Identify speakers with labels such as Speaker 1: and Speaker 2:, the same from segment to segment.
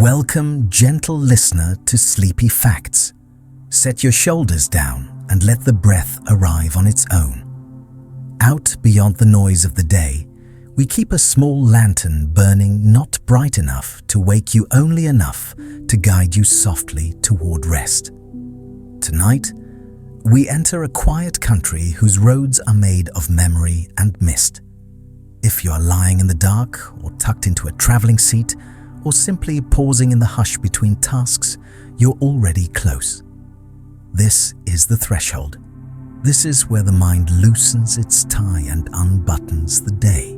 Speaker 1: Welcome, gentle listener, to Sleepy Facts. Set your shoulders down and let the breath arrive on its own. Out beyond the noise of the day, we keep a small lantern burning, not bright enough to wake you, only enough to guide you softly toward rest. Tonight, we enter a quiet country whose roads are made of memory and mist. If you are lying in the dark or tucked into a traveling seat, or simply pausing in the hush between tasks, you're already close. This is the threshold. This is where the mind loosens its tie and unbuttons the day.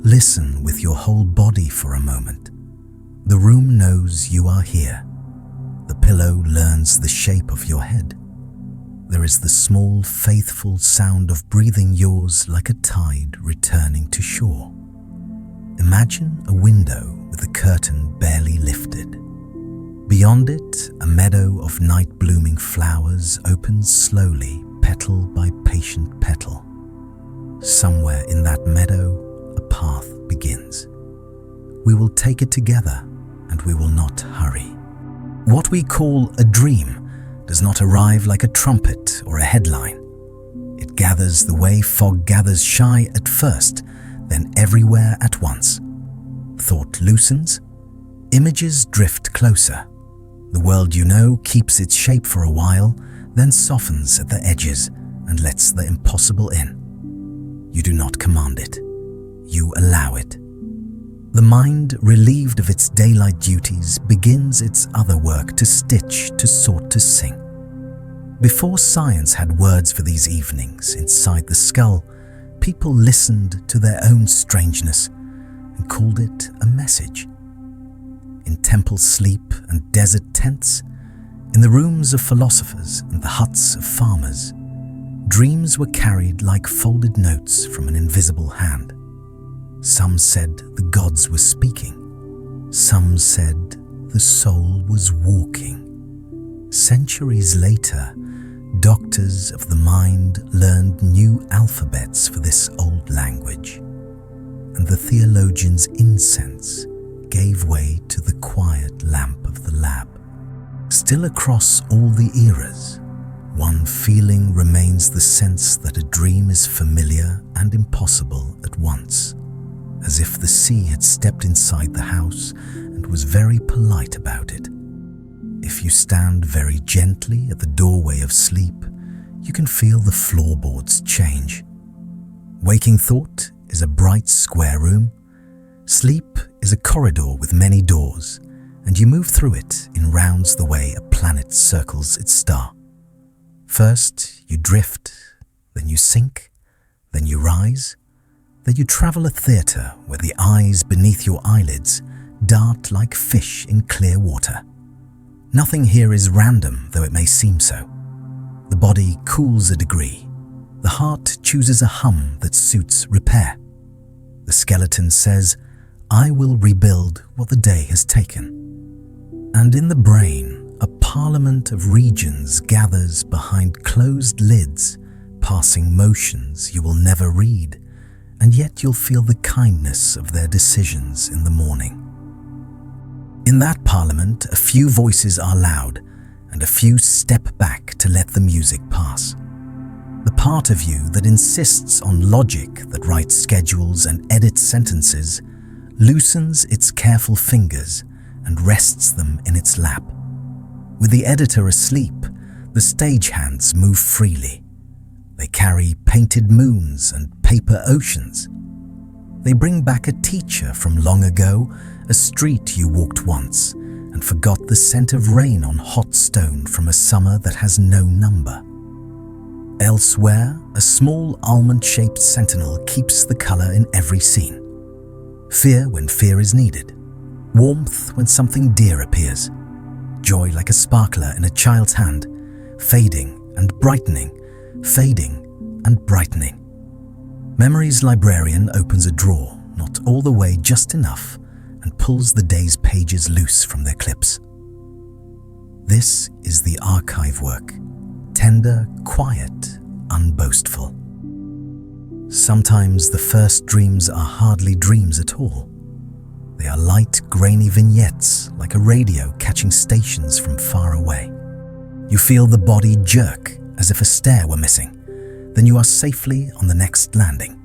Speaker 1: Listen with your whole body for a moment. The room knows you are here. The pillow learns the shape of your head. There is the small, faithful sound of breathing, yours like a tide returning to shore. Imagine a window with the curtain barely lifted. Beyond it, a meadow of night-blooming flowers opens slowly, petal by patient petal. Somewhere in that meadow, a path begins. We will take it together, and we will not hurry. What we call a dream does not arrive like a trumpet or a headline. It gathers the way fog gathers, shy at first, then everywhere at once. Thought loosens, images drift closer. The world you know keeps its shape for a while, then softens at the edges and lets the impossible in. You do not command it, you allow it. The mind, relieved of its daylight duties, begins its other work, to stitch, to sort, to sing. Before science had words for these evenings inside the skull, people listened to their own strangeness and called it a message. In temple sleep and desert tents, in the rooms of philosophers and the huts of farmers, dreams were carried like folded notes from an invisible hand. Some said the gods were speaking. Some said the soul was walking. Centuries later, doctors of the mind learned new alphabets for this old language, and the theologian's incense gave way to the quiet lamp of the lab. Still across all the eras, one feeling remains: the sense that a dream is familiar and impossible at once, as if the sea had stepped inside the house and was very polite about it. If you stand very gently at the doorway of sleep, you can feel the floorboards change. Waking thought is a bright square room. Sleep is a corridor with many doors, and you move through it in rounds the way a planet circles its star. First you drift, then you sink, then you rise, then you travel a theatre where the eyes beneath your eyelids dart like fish in clear water. Nothing here is random, though it may seem so. The body cools a degree. The heart chooses a hum that suits repair. The skeleton says, "I will rebuild what the day has taken." And in the brain, a parliament of regions gathers behind closed lids, passing motions you will never read, and yet you'll feel the kindness of their decisions in the morning. In that parliament, a few voices are loud, and a few step back to let the music pass. The part of you that insists on logic, that writes schedules and edits sentences, loosens its careful fingers and rests them in its lap. With the editor asleep, the stagehands move freely. They carry painted moons and paper oceans. They bring back a teacher from long ago, a street you walked once, and forgot the scent of rain on hot stone from a summer that has no number. Elsewhere, a small almond-shaped sentinel keeps the color in every scene. Fear when fear is needed. Warmth when something dear appears. Joy like a sparkler in a child's hand, fading and brightening, fading and brightening. Memory's librarian opens a drawer, not all the way, just enough, and pulls the day's pages loose from their clips. This is the archive work. Tender, quiet, unboastful. Sometimes the first dreams are hardly dreams at all. They are light, grainy vignettes, like a radio catching stations from far away. You feel the body jerk as if a stair were missing. Then you are safely on the next landing.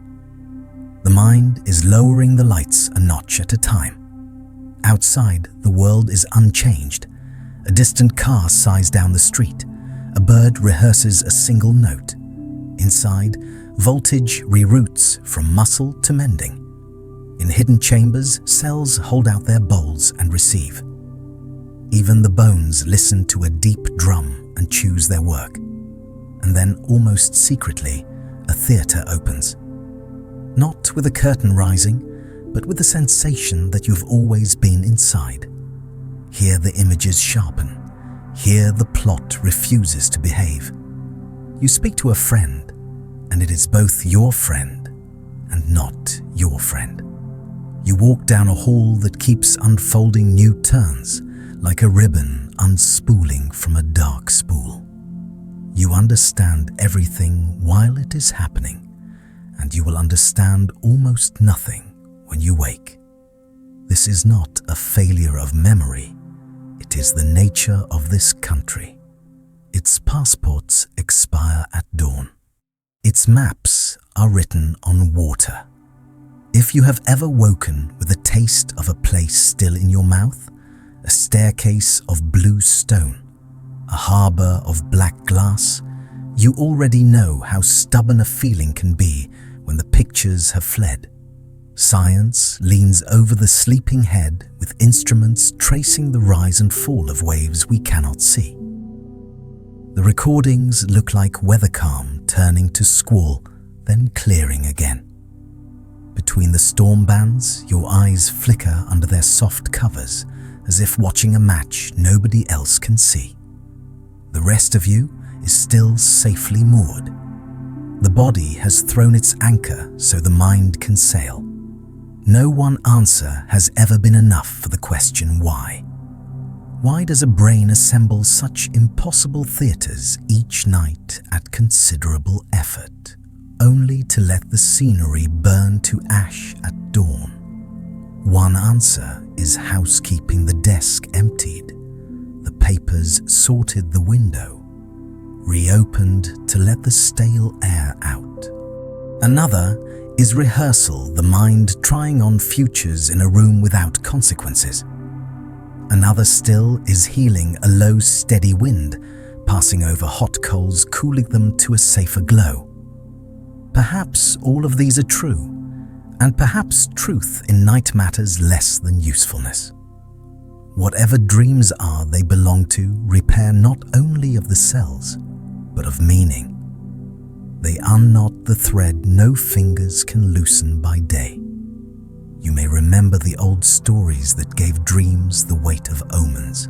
Speaker 1: The mind is lowering the lights a notch at a time. Outside, the world is unchanged. A distant car sighs down the street. A bird rehearses a single note. Inside, voltage reroutes from muscle to mending. In hidden chambers, cells hold out their bowls and receive. Even the bones listen to a deep drum and choose their work. And then, almost secretly, a theatre opens. Not with a curtain rising, but with the sensation that you've always been inside. Here the images sharpen. Here the plot refuses to behave. You speak to a friend, and it is both your friend and not your friend. You walk down a hall that keeps unfolding new turns, like a ribbon unspooling from a dark spool. You understand everything while it is happening, and you will understand almost nothing when you wake. This is not a failure of memory. It is the nature of this country. Its passports expire at dawn. Its maps are written on water. If you have ever woken with a taste of a place still in your mouth, a staircase of blue stone, a harbor of black glass, you already know how stubborn a feeling can be when the pictures have fled. Science leans over the sleeping head with instruments tracing the rise and fall of waves we cannot see. The recordings look like weather calm turning to squall, then clearing again. Between the storm bands, your eyes flicker under their soft covers, as if watching a match nobody else can see. The rest of you is still safely moored. The body has thrown its anchor so the mind can sail. No one answer has ever been enough for the question why. Why does a brain assemble such impossible theatres each night at considerable effort, only to let the scenery burn to ash at dawn? One answer is housekeeping the desk emptied, the papers sorted the window, reopened to let the stale air out. Another is rehearsal, the mind trying on futures in a room without consequences. Another still is healing a low, steady wind, passing over hot coals, cooling them to a safer glow. Perhaps all of these are true, and perhaps truth in night matters less than usefulness. Whatever dreams are they belong to repair not only of the cells, but of meaning. They unknot the thread no fingers can loosen by day. You may remember the old stories that gave dreams the weight of omens.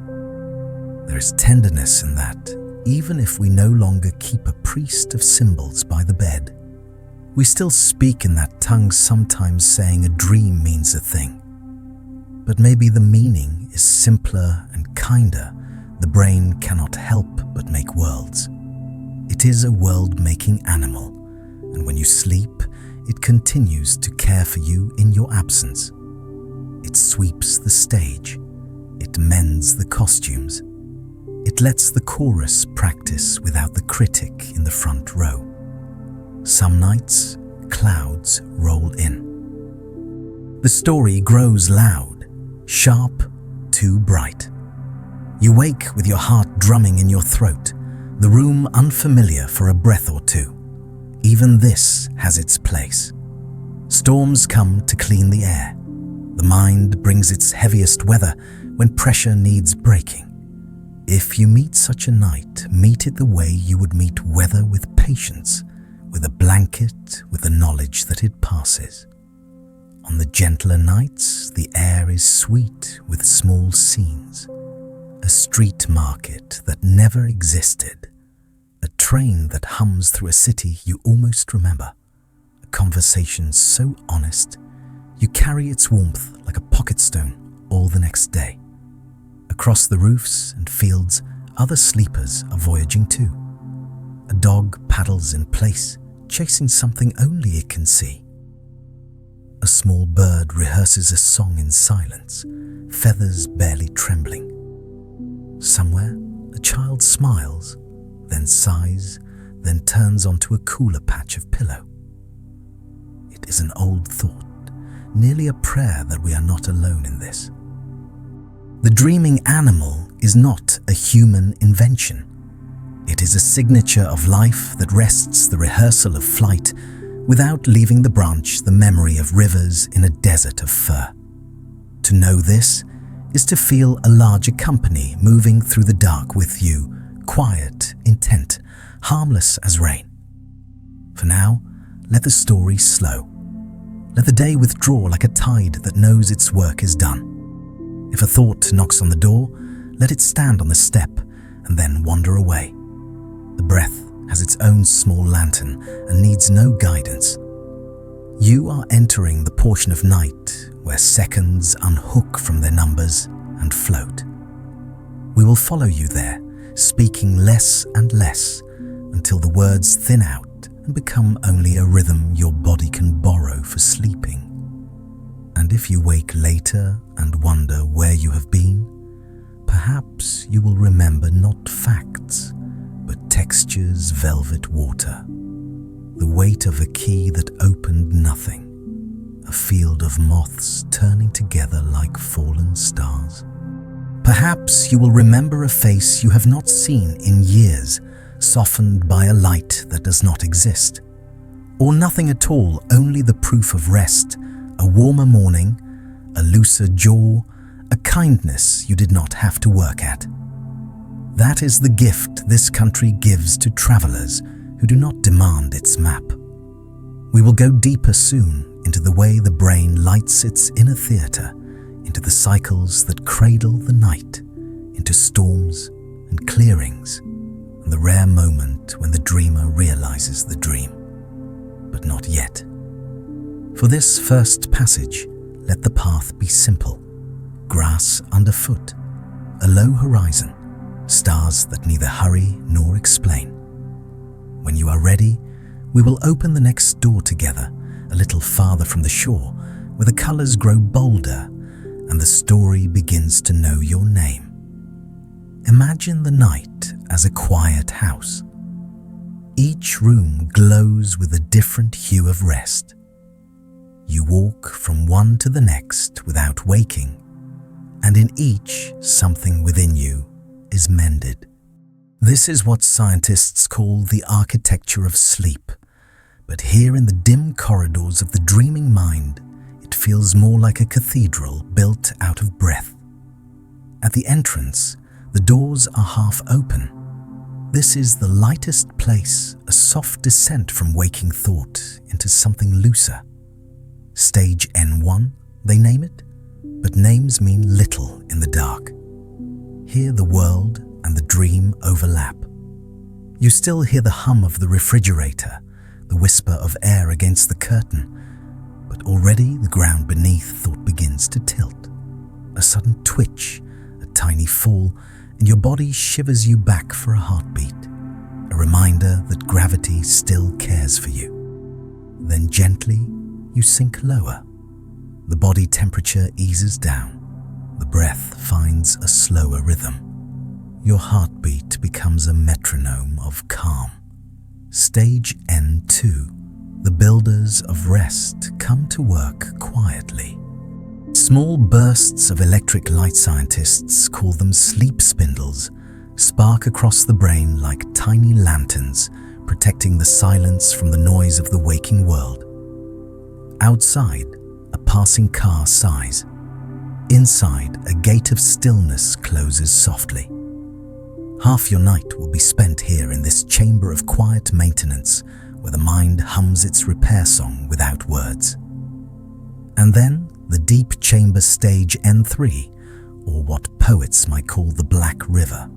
Speaker 1: There is tenderness in that, even if we no longer keep a priest of symbols by the bed. We still speak in that tongue, sometimes saying a dream means a thing. But maybe the meaning is simpler and kinder. The brain cannot help but make worlds. It is a world-making animal, and when you sleep, it continues to care for you in your absence. It sweeps the stage. It mends the costumes. It lets the chorus practice without the critic in the front row. Some nights, clouds roll in. The story grows loud, sharp, too bright. You wake with your heart drumming in your throat, the room unfamiliar for a breath or two. Even this has its place. Storms come to clean the air. The mind brings its heaviest weather when pressure needs breaking. If you meet such a night, meet it the way you would meet weather, with patience, with a blanket, with the knowledge that it passes. On the gentler nights, the air is sweet with small scenes. A street market that never existed. A train that hums through a city you almost remember. A conversation so honest, you carry its warmth like a pocket stone all the next day. Across the roofs and fields, other sleepers are voyaging too. A dog paddles in place, chasing something only it can see. A small bird rehearses a song in silence, feathers barely trembling. Somewhere, a child smiles, then sighs, then turns onto a cooler patch of pillow. It is an old thought, nearly a prayer that we are not alone in this. The dreaming animal is not a human invention. It is a signature of life that rests the rehearsal of flight without leaving the branch the memory of rivers in a desert of fur. To know this is to feel a larger company moving through the dark with you, quiet, intent, harmless as rain. For now, let the story slow. Let the day withdraw like a tide that knows its work is done. If a thought knocks on the door, let it stand on the step and then wander away. The breath has its own small lantern and needs no guidance. You are entering the portion of night where seconds unhook from their numbers and float. We will follow you there, speaking less and less until the words thin out and become only a rhythm your body can borrow for sleeping. And if you wake later and wonder where you have been, perhaps you will remember not facts, but texture's velvet water, the weight of a key that opened nothing, a field of moths turning together like fallen stars. Perhaps you will remember a face you have not seen in years, softened by a light that does not exist. Or nothing at all, only the proof of rest, a warmer morning, a looser jaw, a kindness you did not have to work at. That is the gift this country gives to travelers who do not demand its map. We will go deeper soon into the way the brain lights its inner theatre, into the cycles that cradle the night, into storms and clearings, and the rare moment when the dreamer realizes the dream, but not yet. For this first passage, let the path be simple. Grass underfoot, a low horizon, stars that neither hurry nor explain. When you are ready, we will open the next door together, a little farther from the shore, where the colors grow bolder and the story begins to know your name. Imagine the night as a quiet house. Each room glows with a different hue of rest. You walk from one to the next without waking, and in each, something within you is mended. This is what scientists call the architecture of sleep, but here in the dim corridors of the dreaming mind, it feels more like a cathedral built out of breath. At the entrance, the doors are half open. This is the lightest place, a soft descent from waking thought into something looser. Stage N1, they name it, but names mean little in the dark. Here the world and the dream overlap. You still hear the hum of the refrigerator, the whisper of air against the curtain, but already the ground beneath thought begins to tilt. A sudden twitch, a tiny fall, and your body shivers you back for a heartbeat, a reminder that gravity still cares for you. Then gently, you sink lower. The body temperature eases down. The breath finds a slower rhythm. Your heartbeat becomes a metronome of calm. Stage N2. The builders of rest come to work quietly. Small bursts of electric light, scientists call them sleep spindles, spark across the brain like tiny lanterns, protecting the silence from the noise of the waking world. Outside, a passing car sighs. Inside, a gate of stillness closes softly. Half your night will be spent here in this chamber of quiet maintenance, where the mind hums its repair song without words. And then, the deep chamber, stage N3, or what poets might call the Black River.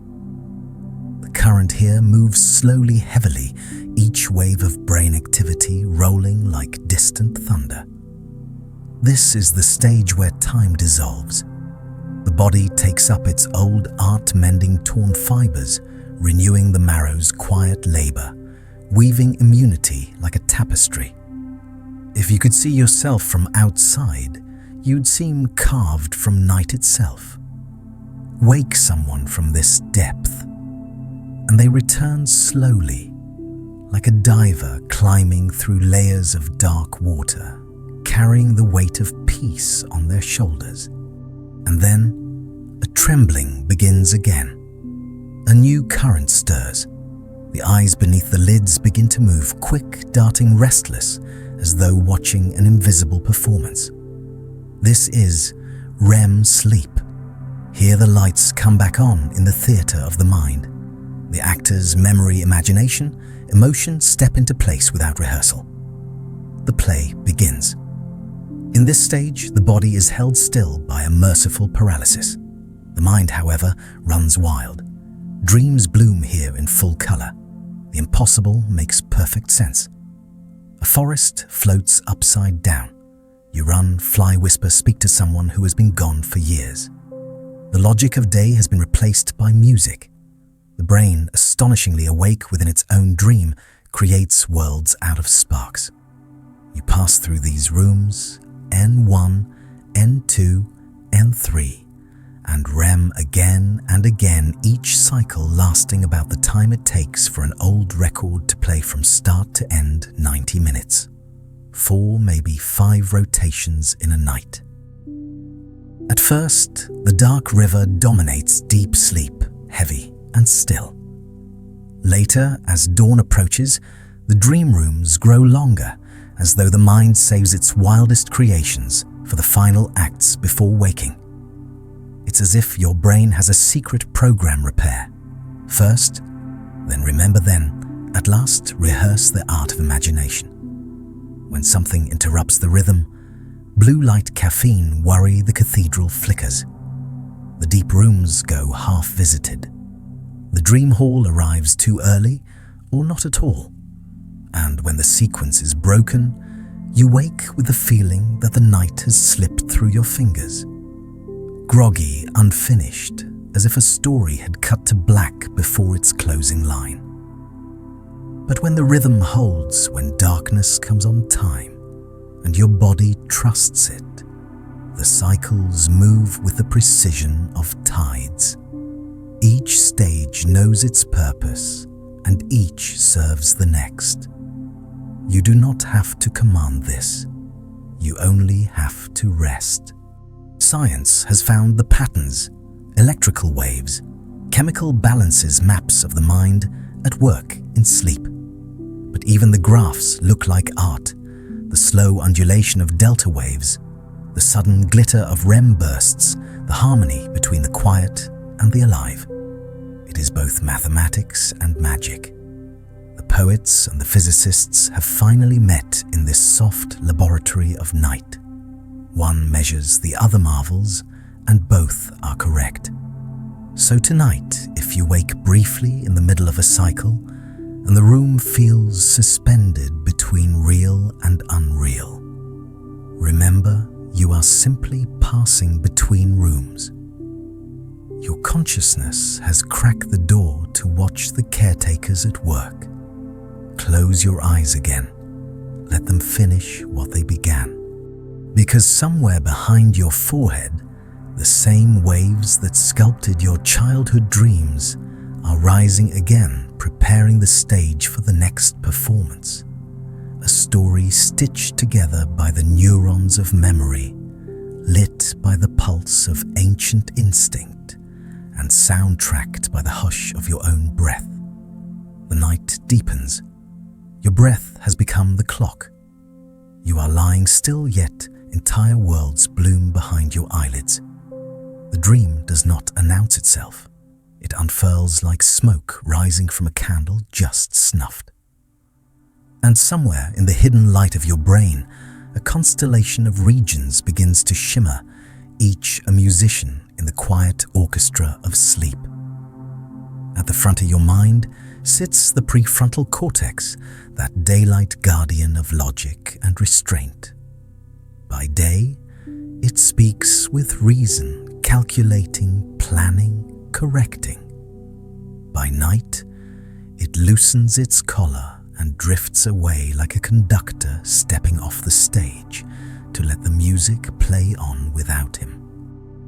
Speaker 1: The current here moves slowly, heavily, each wave of brain activity rolling like distant thunder. This is the stage where time dissolves. The body takes up its old art, mending torn fibers, renewing the marrow's quiet labor, weaving immunity like a tapestry. If you could see yourself from outside, you'd seem carved from night itself. Wake someone from this depth, and they return slowly, like a diver climbing through layers of dark water, carrying the weight of peace on their shoulders. And then a trembling begins again. A new current stirs. The eyes beneath the lids begin to move, quick, darting restless, as though watching an invisible performance. This is REM sleep. Here the lights come back on in the theatre of the mind. The actor's memory, imagination, emotion step into place without rehearsal. The play begins. In this stage, the body is held still by a merciful paralysis. The mind, however, runs wild. Dreams bloom here in full color. The impossible makes perfect sense. A forest floats upside down. You run, fly, whisper, speak to someone who has been gone for years. The logic of day has been replaced by music. The brain, astonishingly awake within its own dream, creates worlds out of sparks. You pass through these rooms, N1, N2, N3, and REM again and again, each cycle lasting about the time it takes for an old record to play from start to end, 90 minutes. 4, maybe 5 rotations in a night. At first, the dark river dominates deep sleep, heavy and still. Later, as dawn approaches, the dream rooms grow longer, as though the mind saves its wildest creations for the final acts before waking. It's as if your brain has a secret program repair. First, then remember then, at last rehearse the art of imagination. When something interrupts the rhythm, blue light caffeine worry the cathedral flickers. The deep rooms go half visited. The dream hall arrives too early or not at all. And when the sequence is broken, you wake with the feeling that the night has slipped through your fingers. Groggy, unfinished, as if a story had cut to black before its closing line. But when the rhythm holds, when darkness comes on time, and your body trusts it, the cycles move with the precision of tides. Each stage knows its purpose, and each serves the next. You do not have to command this. You only have to rest. Science has found the patterns, electrical waves, chemical balances, maps of the mind at work in sleep. But even the graphs look like art, the slow undulation of delta waves, the sudden glitter of REM bursts, the harmony between the quiet and the alive. It is both mathematics and magic. The poets and the physicists have finally met in this soft laboratory of night. One measures the other marvels, and both are correct. So tonight, if you wake briefly in the middle of a cycle, and the room feels suspended between real and unreal, remember you are simply passing between rooms. Your consciousness has cracked the door to watch the caretakers at work. Close your eyes again. Let them finish what they began. Because somewhere behind your forehead, the same waves that sculpted your childhood dreams are rising again, preparing the stage for the next performance. A story stitched together by the neurons of memory, lit by the pulse of ancient instinct, and soundtracked by the hush of your own breath. The night deepens. Your breath has become the clock. You are lying still, yet entire worlds bloom behind your eyelids. The dream does not announce itself. It unfurls like smoke rising from a candle just snuffed. And somewhere in the hidden light of your brain, a constellation of regions begins to shimmer, each a musician in the quiet orchestra of sleep. At the front of your mind sits the prefrontal cortex, that daylight guardian of logic and restraint. By day, it speaks with reason, calculating, planning, correcting. By night, it loosens its collar and drifts away like a conductor stepping off the stage to let the music play on without him.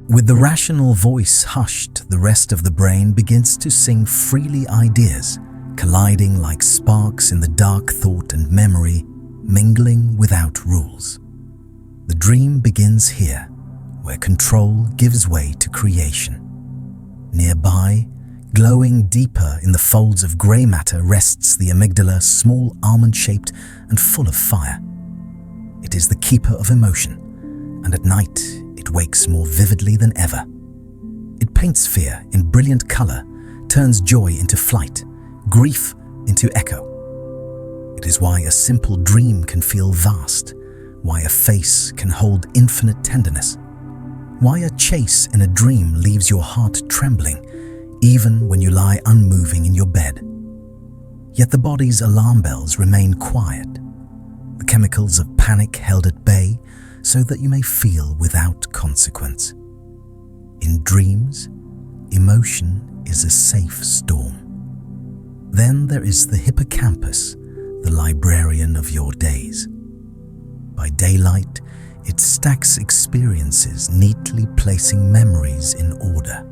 Speaker 1: With the rational voice hushed, the rest of the brain begins to sing freely ideas, colliding like sparks in the dark thought and memory, mingling without rules. The dream begins here, where control gives way to creation. Nearby, glowing deeper in the folds of grey matter, rests the amygdala, small, almond-shaped and full of fire. It is the keeper of emotion, and at night it wakes more vividly than ever. It paints fear in brilliant colour, turns joy into flight, grief into echo. It is why a simple dream can feel vast, why a face can hold infinite tenderness, why a chase in a dream leaves your heart trembling, even when you lie unmoving in your bed. Yet the body's alarm bells remain quiet, the chemicals of panic held at bay, so that you may feel without consequence. In dreams, emotion is a safe storm. Then there is the hippocampus, the librarian of your days. By daylight, it stacks experiences, neatly placing memories in order.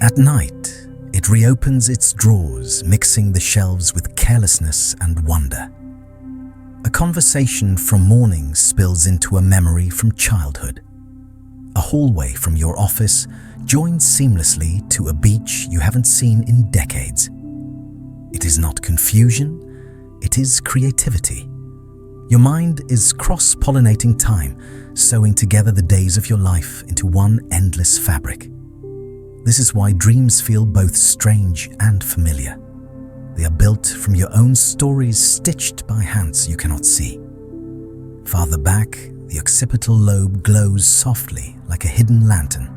Speaker 1: At night, it reopens its drawers, mixing the shelves with carelessness and wonder. A conversation from morning spills into a memory from childhood. A hallway from your office joins seamlessly to a beach you haven't seen in decades. It is not confusion, it is creativity. Your mind is cross-pollinating time, sewing together the days of your life into one endless fabric. This is why dreams feel both strange and familiar. They are built from your own stories, stitched by hands you cannot see. Farther back, the occipital lobe glows softly like a hidden lantern.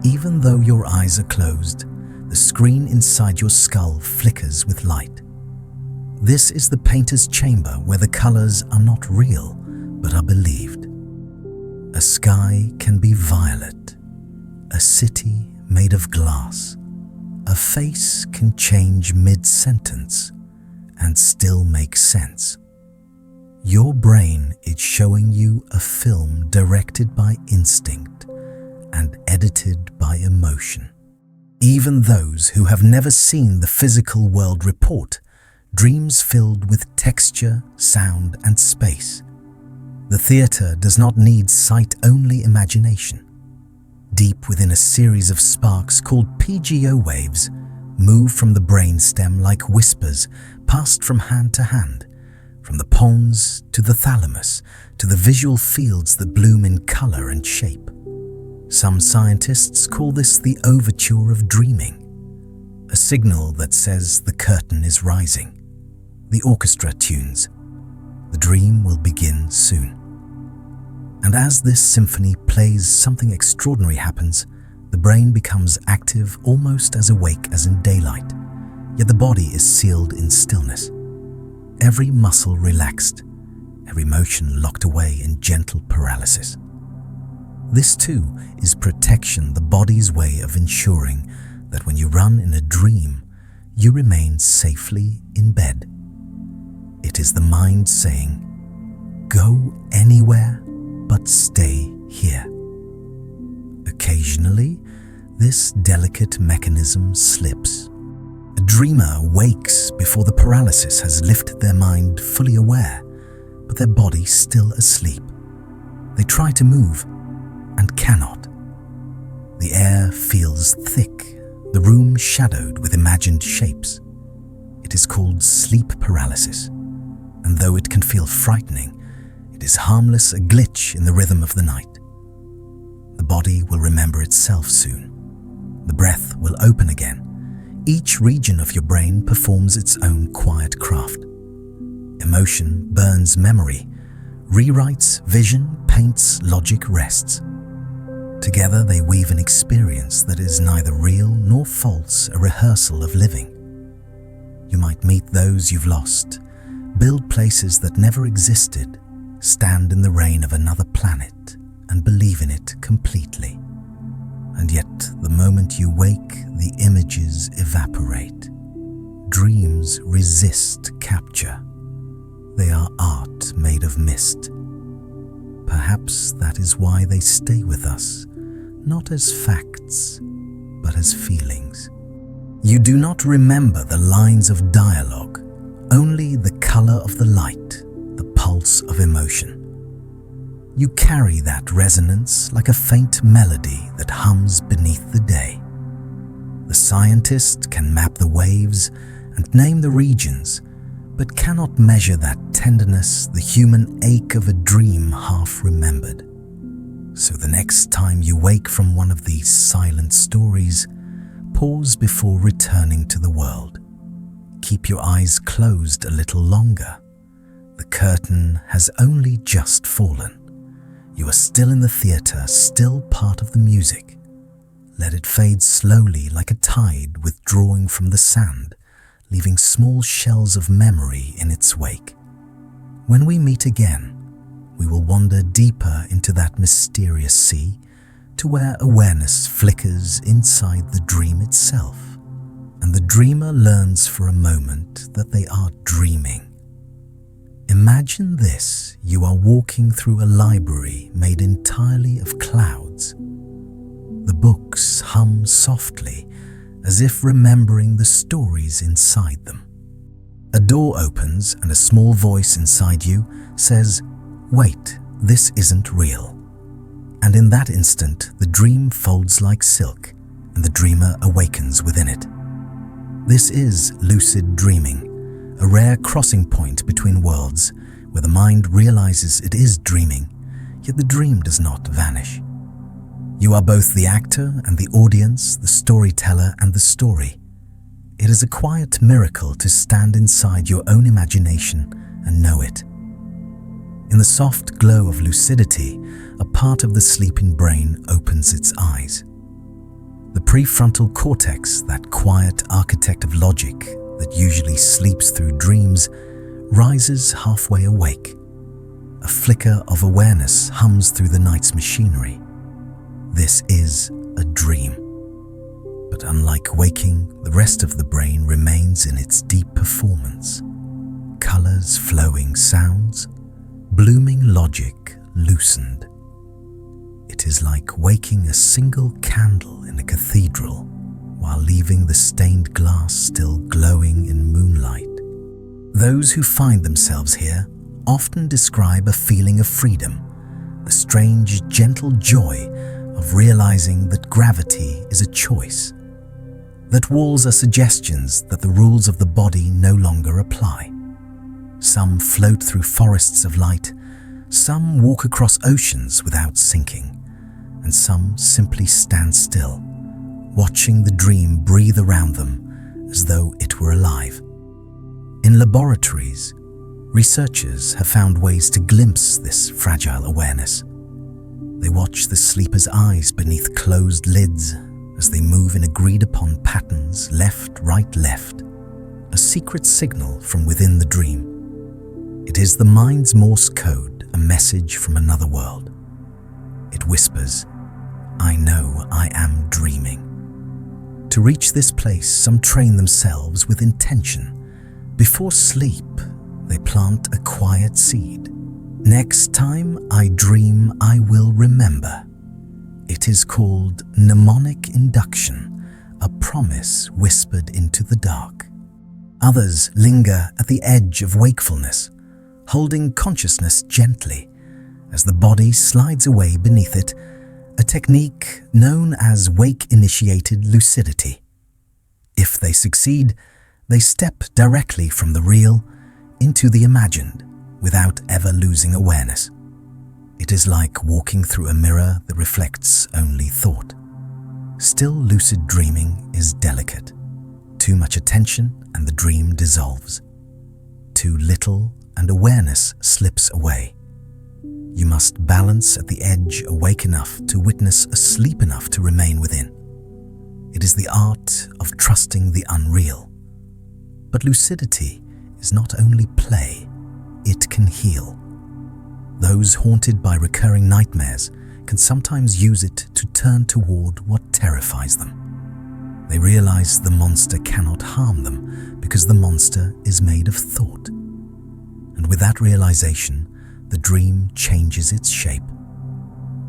Speaker 1: Even though your eyes are closed, the screen inside your skull flickers with light. This is the painter's chamber, where the colors are not real, but are believed. A sky can be violet, a city made of glass. A face can change mid-sentence and still make sense. Your brain is showing you a film directed by instinct and edited by emotion. Even those who have never seen the physical world report dreams filled with texture, sound, and space. The theatre does not need sight-only imagination. Deep within a series of sparks called PGO waves, move from the brainstem like whispers passed from hand to hand, from the pons to the thalamus to the visual fields that bloom in color and shape. Some scientists call this the overture of dreaming, a signal that says the curtain is rising. The orchestra tunes. The dream will begin soon. And as this symphony plays, something extraordinary happens. The brain becomes active, almost as awake as in daylight, yet the body is sealed in stillness. Every muscle relaxed, every motion locked away in gentle paralysis. This too is protection, the body's way of ensuring that when you run in a dream, you remain safely in bed. It is the mind saying, "Go anywhere, but stay here." Occasionally, this delicate mechanism slips. A dreamer wakes before the paralysis has lifted their mind fully aware, but their body still asleep. They try to move and cannot. The air feels thick, the room shadowed with imagined shapes. It is called sleep paralysis, and though it can feel frightening, it is harmless, a glitch in the rhythm of the night. The body will remember itself soon. The breath will open again. Each region of your brain performs its own quiet craft. Emotion burns memory, rewrites vision, paints, logic rests. Together they weave an experience that is neither real nor false, a rehearsal of living. You might meet those you've lost, build places that never existed, stand in the rain of another planet and believe in it completely. And yet, the moment you wake, the images evaporate. dreams resist capture. They are art made of mist. Perhaps that is why they stay with us, not as facts, but as feelings. You do not remember the lines of dialogue, only the color of the light, the pulse of emotion. You carry that resonance like a faint melody that hums beneath the day. The scientist can map the waves and name the regions, but cannot measure that tenderness, the human ache of a dream half remembered. So the next time you wake from one of these silent stories, pause before returning to the world. Keep your eyes closed a little longer. The curtain has only just fallen. You are still in the theater, still part of the music. Let it fade slowly like a tide withdrawing from the sand, leaving small shells of memory in its wake. When we meet again, we will wander deeper into that mysterious sea, to where awareness flickers inside the dream itself, and the dreamer learns for a moment that they are dreaming. Imagine this: you are walking through a library made entirely of clouds. The books hum softly, as if remembering the stories inside them. A door opens and a small voice inside you says, "Wait, this isn't real." And in that instant, the dream folds like silk, and the dreamer awakens within it. This is lucid dreaming, a rare crossing point between worlds, where the mind realizes it is dreaming, yet the dream does not vanish. You are both the actor and the audience, the storyteller and the story. It is a quiet miracle to stand inside your own imagination and know it. In the soft glow of lucidity, a part of the sleeping brain opens its eyes. The prefrontal cortex, that quiet architect of logic that usually sleeps through dreams, rises halfway awake. A flicker of awareness hums through the night's machinery. This is a dream. But unlike waking, the rest of the brain remains in its deep performance. Colors flowing, sounds, blooming logic loosened. It is like waking a single candle in a cathedral while leaving the stained glass still glowing in moonlight. Those who find themselves here often describe a feeling of freedom, the strange, gentle joy of realizing that gravity is a choice, that walls are suggestions that the rules of the body no longer apply. Some float through forests of light, some walk across oceans without sinking, and some simply stand still, watching the dream breathe around them as though it were alive. In laboratories, researchers have found ways to glimpse this fragile awareness. They watch the sleeper's eyes beneath closed lids as they move in agreed-upon patterns, left, right, left, a secret signal from within the dream. It is the mind's Morse code, a message from another world. It whispers, "I know I am dreaming." To reach this place, some train themselves with intention. Before sleep, they plant a quiet seed. Next time I dream, I will remember. It is called mnemonic induction, a promise whispered into the dark. Others linger at the edge of wakefulness, holding consciousness gently as the body slides away beneath it, a technique known as wake-initiated lucidity. If they succeed, they step directly from the real into the imagined without ever losing awareness. It is like walking through a mirror that reflects only thought. Still, lucid dreaming is delicate. Too much attention and the dream dissolves. Too little and awareness slips away. You must balance at the edge, awake enough to witness, asleep enough to remain within. It is the art of trusting the unreal. But lucidity is not only play, it can heal. Those haunted by recurring nightmares can sometimes use it to turn toward what terrifies them. They realize the monster cannot harm them because the monster is made of thought. And with that realization, the dream changes its shape.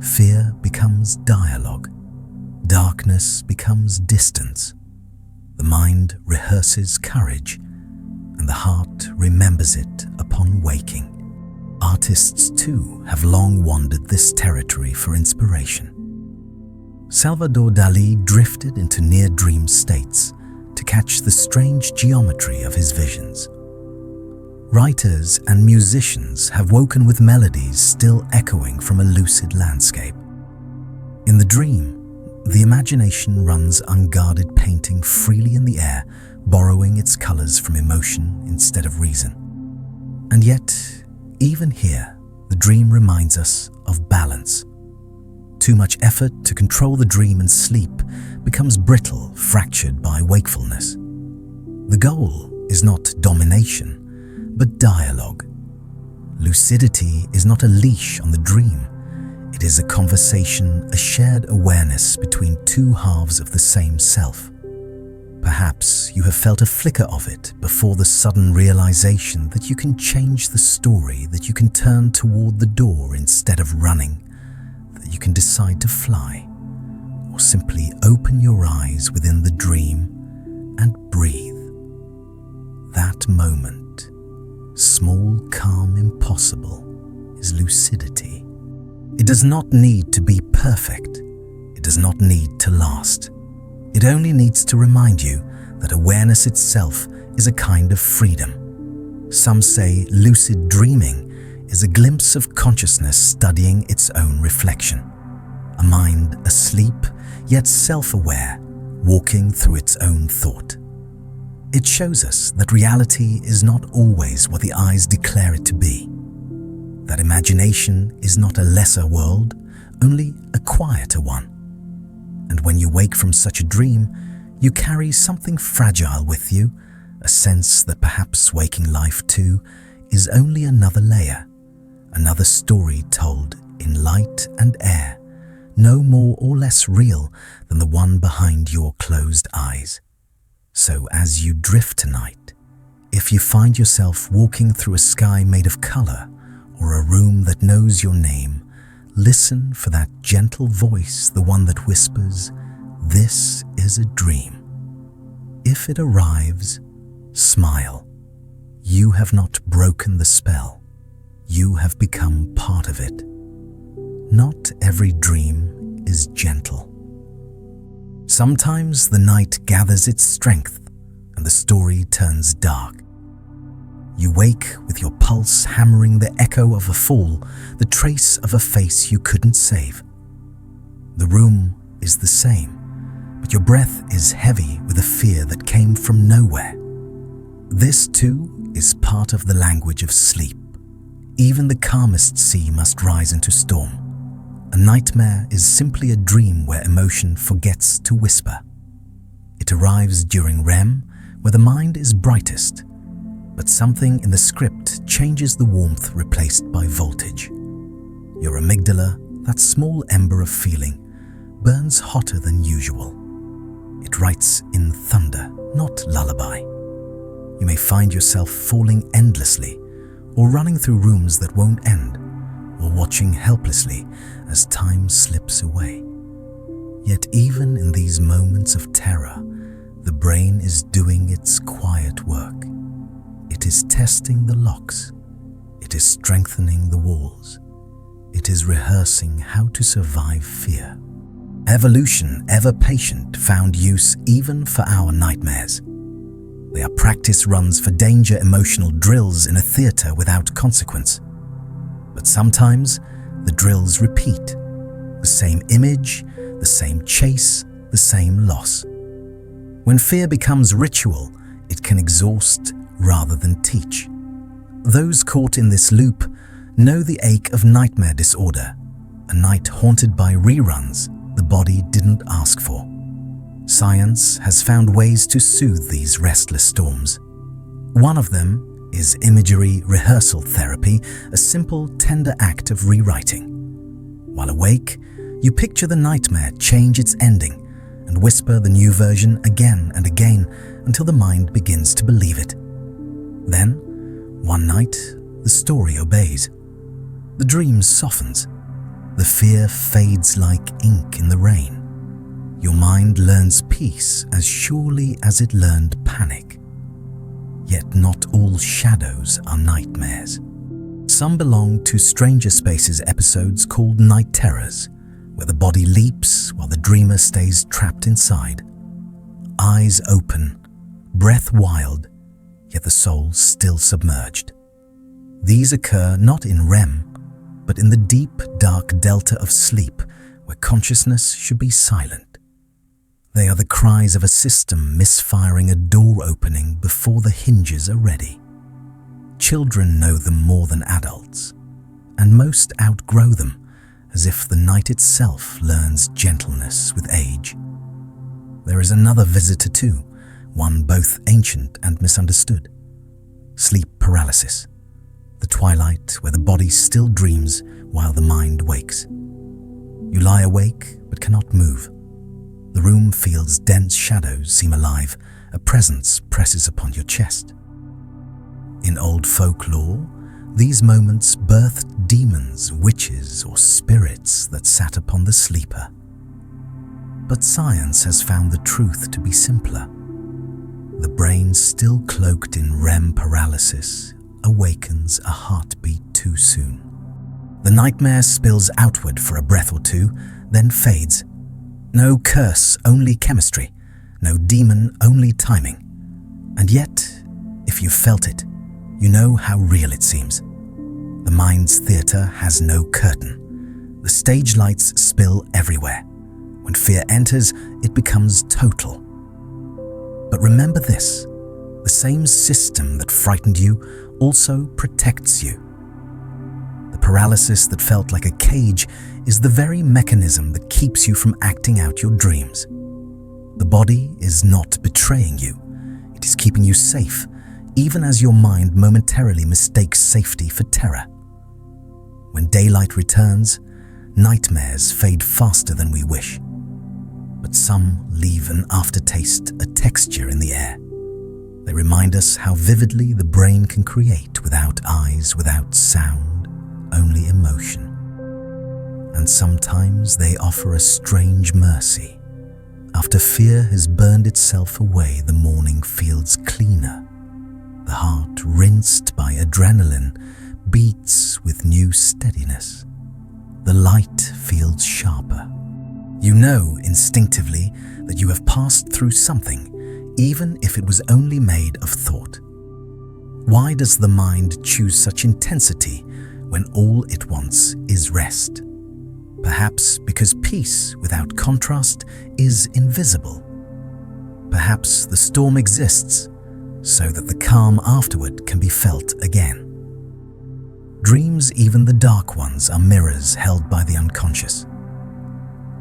Speaker 1: Fear becomes dialogue. Darkness becomes distance. The mind rehearses courage, and the heart remembers it upon waking. Artists, too, have long wandered this territory for inspiration. Salvador Dali drifted into near-dream states to catch the strange geometry of his visions. Writers and musicians have woken with melodies still echoing from a lucid landscape. In the dream, the imagination runs unguarded, painting freely in the air, borrowing its colors from emotion instead of reason. And yet, even here, the dream reminds us of balance. Too much effort to control the dream and sleep becomes brittle, fractured by wakefulness. The goal is not domination, but dialogue. Lucidity is not a leash on the dream. It is a conversation, a shared awareness between two halves of the same self. Perhaps you have felt a flicker of it before the sudden realization that you can change the story, that you can turn toward the door instead of running, that you can decide to fly, or simply open your eyes within the dream and breathe. That moment, small, calm, impossible, is lucidity. It does not need to be perfect. It does not need to last. It only needs to remind you that awareness itself is a kind of freedom. Some say lucid dreaming is a glimpse of consciousness studying its own reflection. A mind asleep, yet self-aware, walking through its own thought. It shows us that reality is not always what the eyes declare it to be. That imagination is not a lesser world, only a quieter one. And when you wake from such a dream, you carry something fragile with you, a sense that perhaps waking life too is only another layer, another story told in light and air, no more or less real than the one behind your closed eyes. So as you drift tonight, if you find yourself walking through a sky made of color or a room that knows your name, listen for that gentle voice, the one that whispers, "This is a dream." If it arrives, smile. You have not broken the spell. You have become part of it. Not every dream is gentle. Sometimes the night gathers its strength and the story turns dark. You wake with your pulse hammering the echo of a fall, the trace of a face you couldn't save. The room is the same, but your breath is heavy with a fear that came from nowhere. This too is part of the language of sleep. Even the calmest sea must rise into storm. A nightmare is simply a dream where emotion forgets to whisper. It arrives during REM, where the mind is brightest, but something in the script changes the warmth replaced by voltage. Your amygdala, that small ember of feeling, burns hotter than usual. It writes in thunder, not lullaby. You may find yourself falling endlessly, or running through rooms that won't end, or watching helplessly as time slips away. Yet even in these moments of terror, the brain is doing its quiet work. It is testing the locks. It is strengthening the walls. It is rehearsing how to survive fear. Evolution, ever patient, found use even for our nightmares. They are practice runs for danger, emotional drills in a theater without consequence. But sometimes the drills repeat. The same image, the same chase, the same loss. When fear becomes ritual, it can exhaust rather than teach. Those caught in this loop know the ache of nightmare disorder, a night haunted by reruns the body didn't ask for. Science has found ways to soothe these restless storms. One of them is imagery rehearsal therapy, a simple, tender act of rewriting. While awake, you picture the nightmare change its ending and whisper the new version again and again until the mind begins to believe it. Then, one night, the story obeys. The dream softens. The fear fades like ink in the rain. Your mind learns peace as surely as it learned panic. Yet not all shadows are nightmares. Some belong to Stranger Spaces episodes called night terrors, where the body leaps while the dreamer stays trapped inside. Eyes open, breath wild, yet the soul still submerged. These occur not in REM, but in the deep, dark delta of sleep where consciousness should be silent. They are the cries of a system misfiring a door opening before the hinges are ready. Children know them more than adults, and most outgrow them, as if the night itself learns gentleness with age. There is another visitor too, one both ancient and misunderstood. Sleep paralysis, the twilight where the body still dreams while the mind wakes. You lie awake but cannot move. The room feels dense, shadows seem alive, a presence presses upon your chest. In old folklore, these moments birthed demons, witches, or spirits that sat upon the sleeper. But science has found the truth to be simpler. The brain, still cloaked in REM paralysis, awakens a heartbeat too soon. The nightmare spills outward for a breath or two, then fades. No curse, only chemistry. No demon, only timing. And yet, if you felt it, you know how real it seems. The mind's theatre has no curtain. The stage lights spill everywhere. When fear enters, it becomes total. But remember this, the same system that frightened you also protects you. The paralysis that felt like a cage is the very mechanism that keeps you from acting out your dreams. The body is not betraying you. It is keeping you safe, even as your mind momentarily mistakes safety for terror. When daylight returns, nightmares fade faster than we wish. But some leave an aftertaste, a texture in the air. They remind us how vividly the brain can create without eyes, without sound, only emotion. And sometimes they offer a strange mercy. After fear has burned itself away, the morning feels cleaner. The heart, rinsed by adrenaline, beats with new steadiness. The light feels sharper. You know instinctively that you have passed through something, even if it was only made of thought. Why does the mind choose such intensity when all it wants is rest? Perhaps because peace without contrast is invisible. Perhaps the storm exists so that the calm afterward can be felt again. Dreams, even the dark ones, are mirrors held by the unconscious.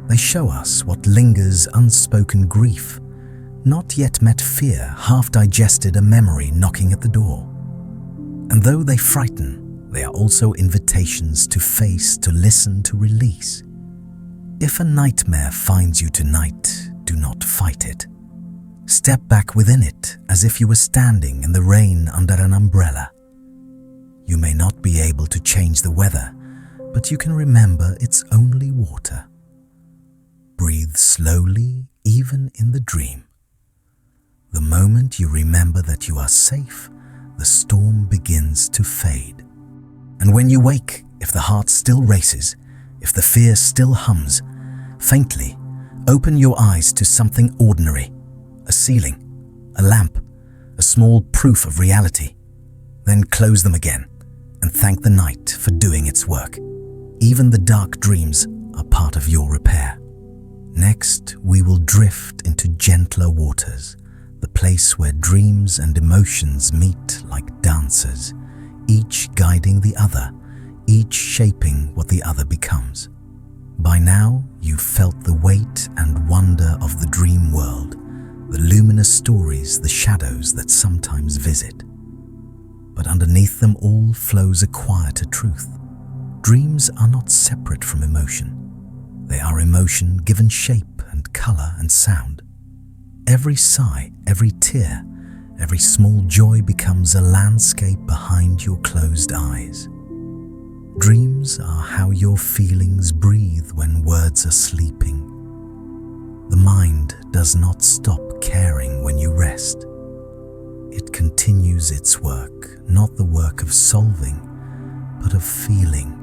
Speaker 1: They show us what lingers, unspoken grief, not yet met fear, half-digested a memory knocking at the door. And though they frighten, they are also invitations to face, to listen, to release. If a nightmare finds you tonight, do not fight it. Step back within it as if you were standing in the rain under an umbrella. You may not be able to change the weather, but you can remember it's only water. Breathe slowly, even in the dream. The moment you remember that you are safe, the storm begins to fade. And when you wake, if the heart still races, if the fear still hums, faintly, open your eyes to something ordinary, a ceiling, a lamp, a small proof of reality. Then close them again and thank the night for doing its work. Even the dark dreams are part of your repair. Next, we will drift into gentler waters, the place where dreams and emotions meet like dancers, each guiding the other, each shaping what the other becomes. By now, you've felt the weight and wonder of the dream world, the luminous stories, the shadows that sometimes visit. But underneath them all flows a quieter truth. Dreams are not separate from emotion. They are emotion given shape and vivid color and sound. Every sigh, every tear, every small joy becomes a landscape behind your closed eyes. Dreams are how your feelings breathe when words are sleeping. The mind does not stop caring when you rest. It continues its work, not the work of solving, but of feeling.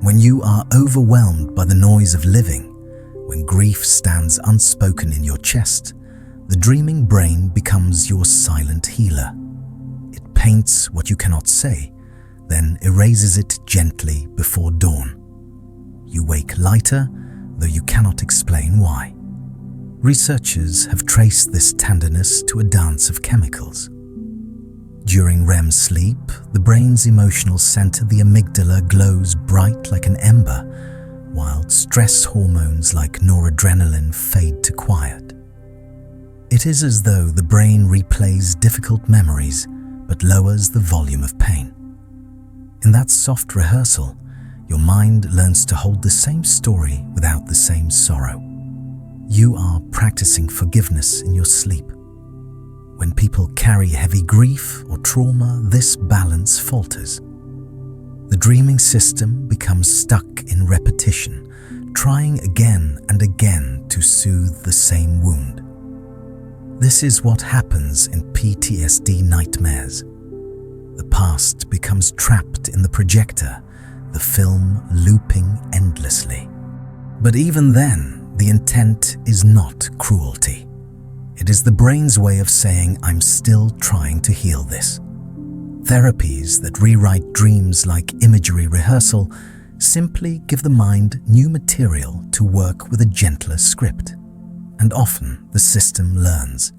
Speaker 1: When you are overwhelmed by the noise of living, when grief stands unspoken in your chest, the dreaming brain becomes your silent healer. It paints what you cannot say, then erases it gently before dawn. You wake lighter, though you cannot explain why. Researchers have traced this tenderness to a dance of chemicals. During REM sleep, the brain's emotional center, the amygdala, glows bright like an ember, while stress hormones like noradrenaline fade to quiet. It is as though the brain replays difficult memories but lowers the volume of pain. In that soft rehearsal, your mind learns to hold the same story without the same sorrow. You are practicing forgiveness in your sleep. When people carry heavy grief or trauma, this balance falters. The dreaming system becomes stuck in repetition, trying again and again to soothe the same wound. This is what happens in PTSD nightmares. The past becomes trapped in the projector, the film looping endlessly. But even then, the intent is not cruelty. It is the brain's way of saying, I'm still trying to heal this. Therapies that rewrite dreams like imagery rehearsal simply give the mind new material to work with a gentler script. And often the system learns.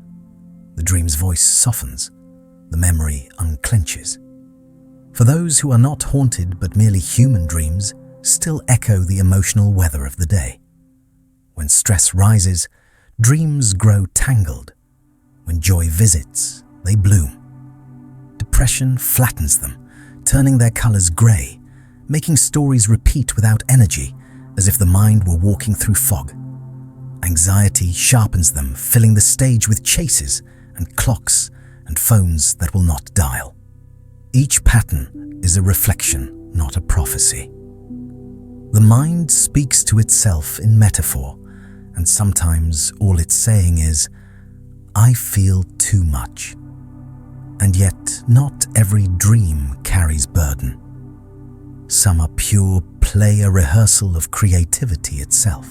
Speaker 1: The dream's voice softens, the memory unclenches. For those who are not haunted but merely human dreams, still echo the emotional weather of the day. When stress rises, dreams grow tangled. When joy visits, they bloom. Depression flattens them, turning their colors gray, making stories repeat without energy, as if the mind were walking through fog. Anxiety sharpens them, filling the stage with chases and clocks and phones that will not dial. Each pattern is a reflection, not a prophecy. The mind speaks to itself in metaphor, and sometimes all it's saying is, I feel too much. And yet, not every dream carries burden. Some are pure play, a rehearsal of creativity itself.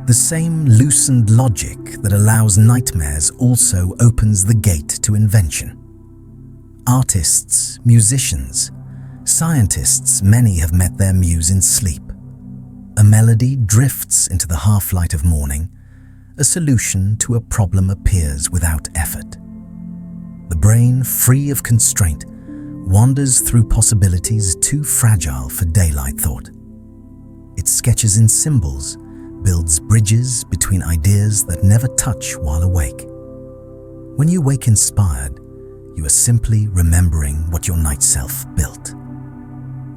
Speaker 1: The same loosened logic that allows nightmares also opens the gate to invention. Artists, musicians, scientists, many have met their muse in sleep. A melody drifts into the half-light of morning. A solution to a problem appears without effort. The brain, free of constraint, wanders through possibilities too fragile for daylight thought. It sketches in symbols, builds bridges between ideas that never touch while awake. When you wake inspired, you are simply remembering what your night self built.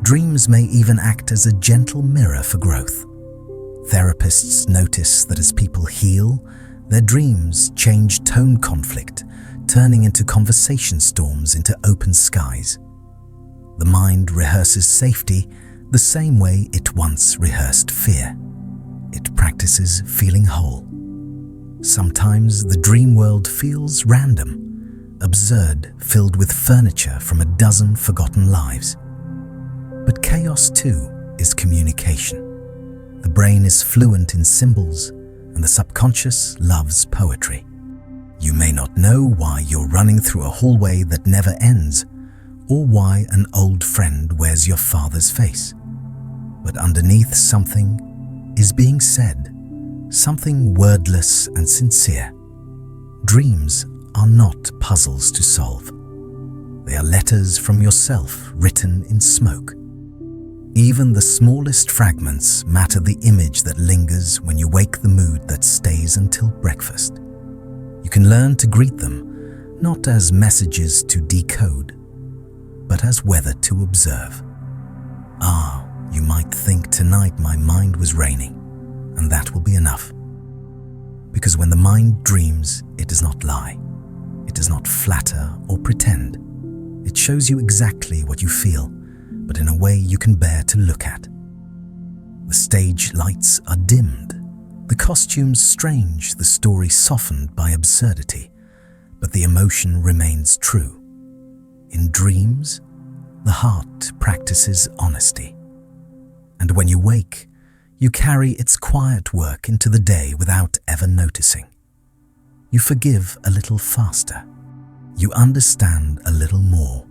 Speaker 1: Dreams may even act as a gentle mirror for growth. Therapists notice that as people heal, their dreams change tone conflict, turning into conversation storms into open skies. The mind rehearses safety the same way it once rehearsed fear. It practices feeling whole. Sometimes the dream world feels random, absurd, filled with furniture from a dozen forgotten lives. But chaos too is communication. The brain is fluent in symbols, and the subconscious loves poetry. You may not know why you're running through a hallway that never ends, or why an old friend wears your father's face. But underneath, something is being said, something wordless and sincere. Dreams are not puzzles to solve. They are letters from yourself written in smoke. Even the smallest fragments matter, the image that lingers when you wake, the mood that stays until breakfast. You can learn to greet them, not as messages to decode, but as weather to observe. You might think tonight my mind was raining, and that will be enough. Because when the mind dreams, it does not lie. It does not flatter or pretend. It shows you exactly what you feel, but in a way you can bear to look at. The stage lights are dimmed, the costumes strange, the story softened by absurdity, but the emotion remains true. In dreams, the heart practices honesty. And when you wake, you carry its quiet work into the day without ever noticing. You forgive a little faster. You understand a little more.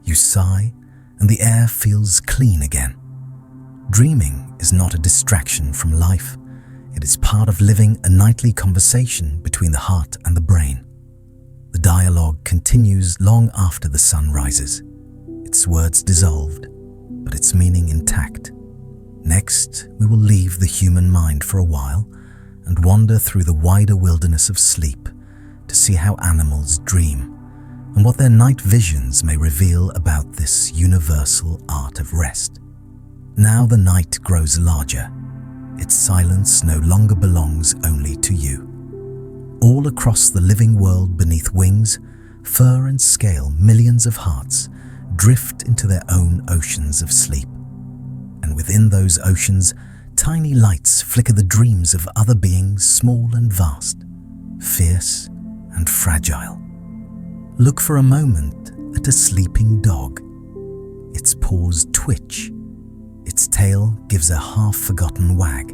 Speaker 1: You sigh, and the air feels clean again. Dreaming is not a distraction from life. It is part of living a nightly conversation between the heart and the brain. The dialogue continues long after the sun rises. Its words dissolved, but its meaning intact. Next, we will leave the human mind for a while and wander through the wider wilderness of sleep to see how animals dream and what their night visions may reveal about this universal art of rest. Now the night grows larger. Its silence no longer belongs only to you. All across the living world beneath wings, fur and scale, millions of hearts drift into their own oceans of sleep. And within those oceans, tiny lights flicker the dreams of other beings small and vast, fierce and fragile. Look for a moment at a sleeping dog. Its paws twitch. Its tail gives a half-forgotten wag.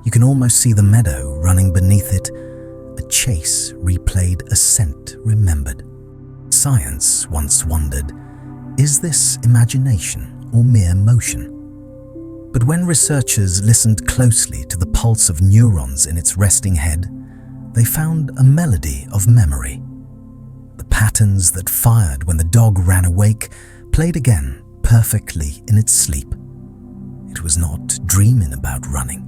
Speaker 1: You can almost see the meadow running beneath it, a chase replayed, a scent remembered. Science once wondered, is this imagination or mere motion? But when researchers listened closely to the pulse of neurons in its resting head, they found a melody of memory. The patterns that fired when the dog ran awake played again perfectly in its sleep. It was not dreaming about running.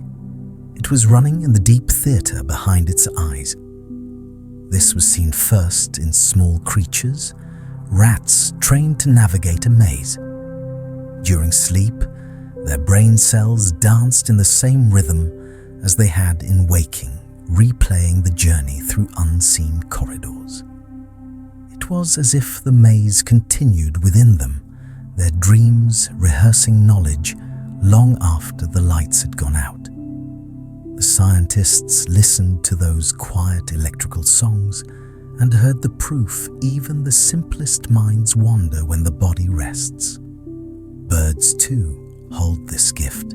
Speaker 1: It was running in the deep theatre behind its eyes. This was seen first in small creatures, rats trained to navigate a maze. During sleep, their brain cells danced in the same rhythm as they had in waking, replaying the journey through unseen corridors. It was as if the maze continued within them, their dreams rehearsing knowledge long after the lights had gone out. The scientists listened to those quiet electrical songs and heard the proof even the simplest minds wander when the body rests. Birds, too, hold this gift.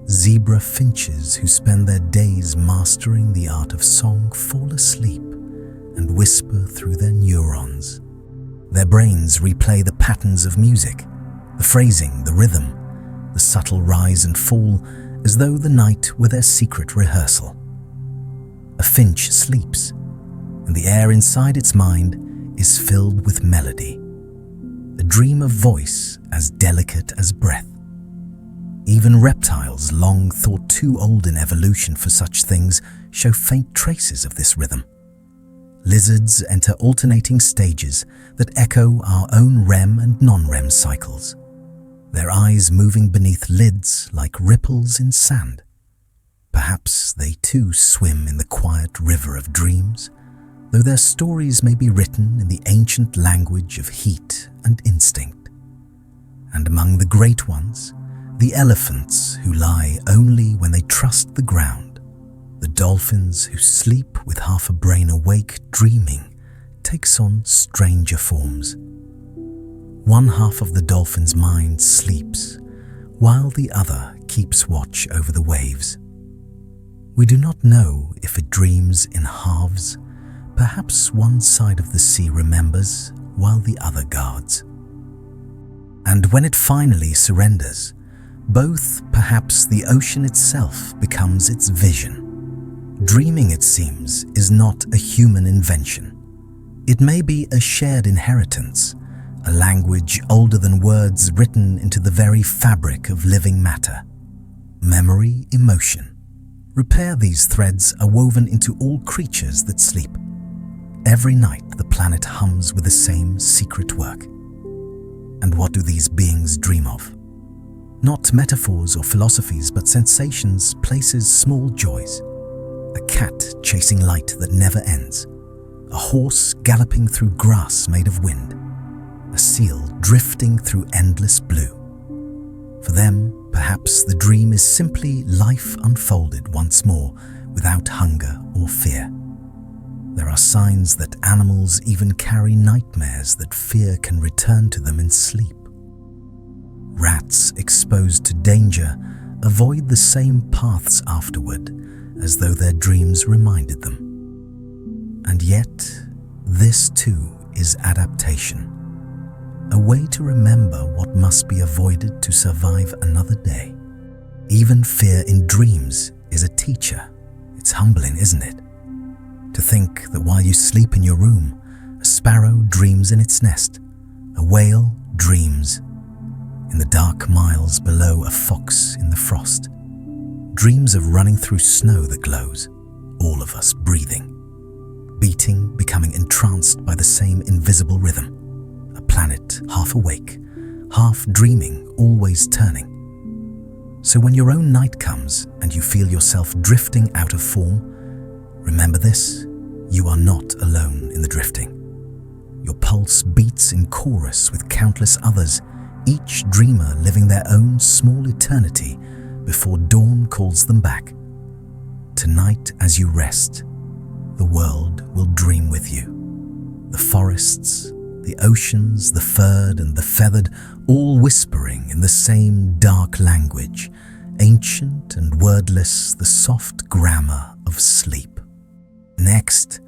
Speaker 1: Zebra finches who spend their days mastering the art of song fall asleep and whisper through their neurons. Their brains replay the patterns of music, the phrasing, the rhythm, the subtle rise and fall, as though the night were their secret rehearsal. A finch sleeps, and the air inside its mind is filled with melody, a dream of voice as delicate as breath. Even reptiles, long thought too old in evolution for such things, show faint traces of this rhythm. Lizards enter alternating stages that echo our own REM and non-REM cycles, their eyes moving beneath lids like ripples in sand. Perhaps they too swim in the quiet river of dreams, though their stories may be written in the ancient language of heat and instinct. And among the great ones, the elephants who lie only when they trust the ground, the dolphins who sleep with half a brain awake dreaming, takes on stranger forms. One half of the dolphin's mind sleeps, while the other keeps watch over the waves. We do not know if it dreams in halves. Perhaps one side of the sea remembers, while the other guards. And when it finally surrenders, both, perhaps the ocean itself, becomes its vision. Dreaming, it seems, is not a human invention. It may be a shared inheritance, a language older than words written into the very fabric of living matter. Memory, emotion. Repair these threads are woven into all creatures that sleep. Every night the planet hums with the same secret work. And what do these beings dream of? Not metaphors or philosophies, but sensations, places, small joys. A cat chasing light that never ends, a horse galloping through grass made of wind, a seal drifting through endless blue. For them, perhaps the dream is simply life unfolded once more without hunger or fear. There are signs that animals even carry nightmares that fear can return to them in sleep. Rats exposed to danger avoid the same paths afterward as though their dreams reminded them. And yet, this too is adaptation, a way to remember what must be avoided to survive another day. Even fear in dreams is a teacher. It's humbling, isn't it? To think that while you sleep in your room, a sparrow dreams in its nest, a whale dreams in the dark miles below, a fox in the frost, dreams of running through snow that glows, all of us breathing, beating, becoming entranced by the same invisible rhythm, a planet half awake, half dreaming, always turning. So when your own night comes and you feel yourself drifting out of form, remember this: you are not alone in the drifting. Your pulse beats in chorus with countless others, each dreamer living their own small eternity before dawn calls them back. Tonight, as you rest, the world will dream with you. The forests, the oceans, the furred and the feathered, all whispering in the same dark language, ancient and wordless, the soft grammar of sleep. Next,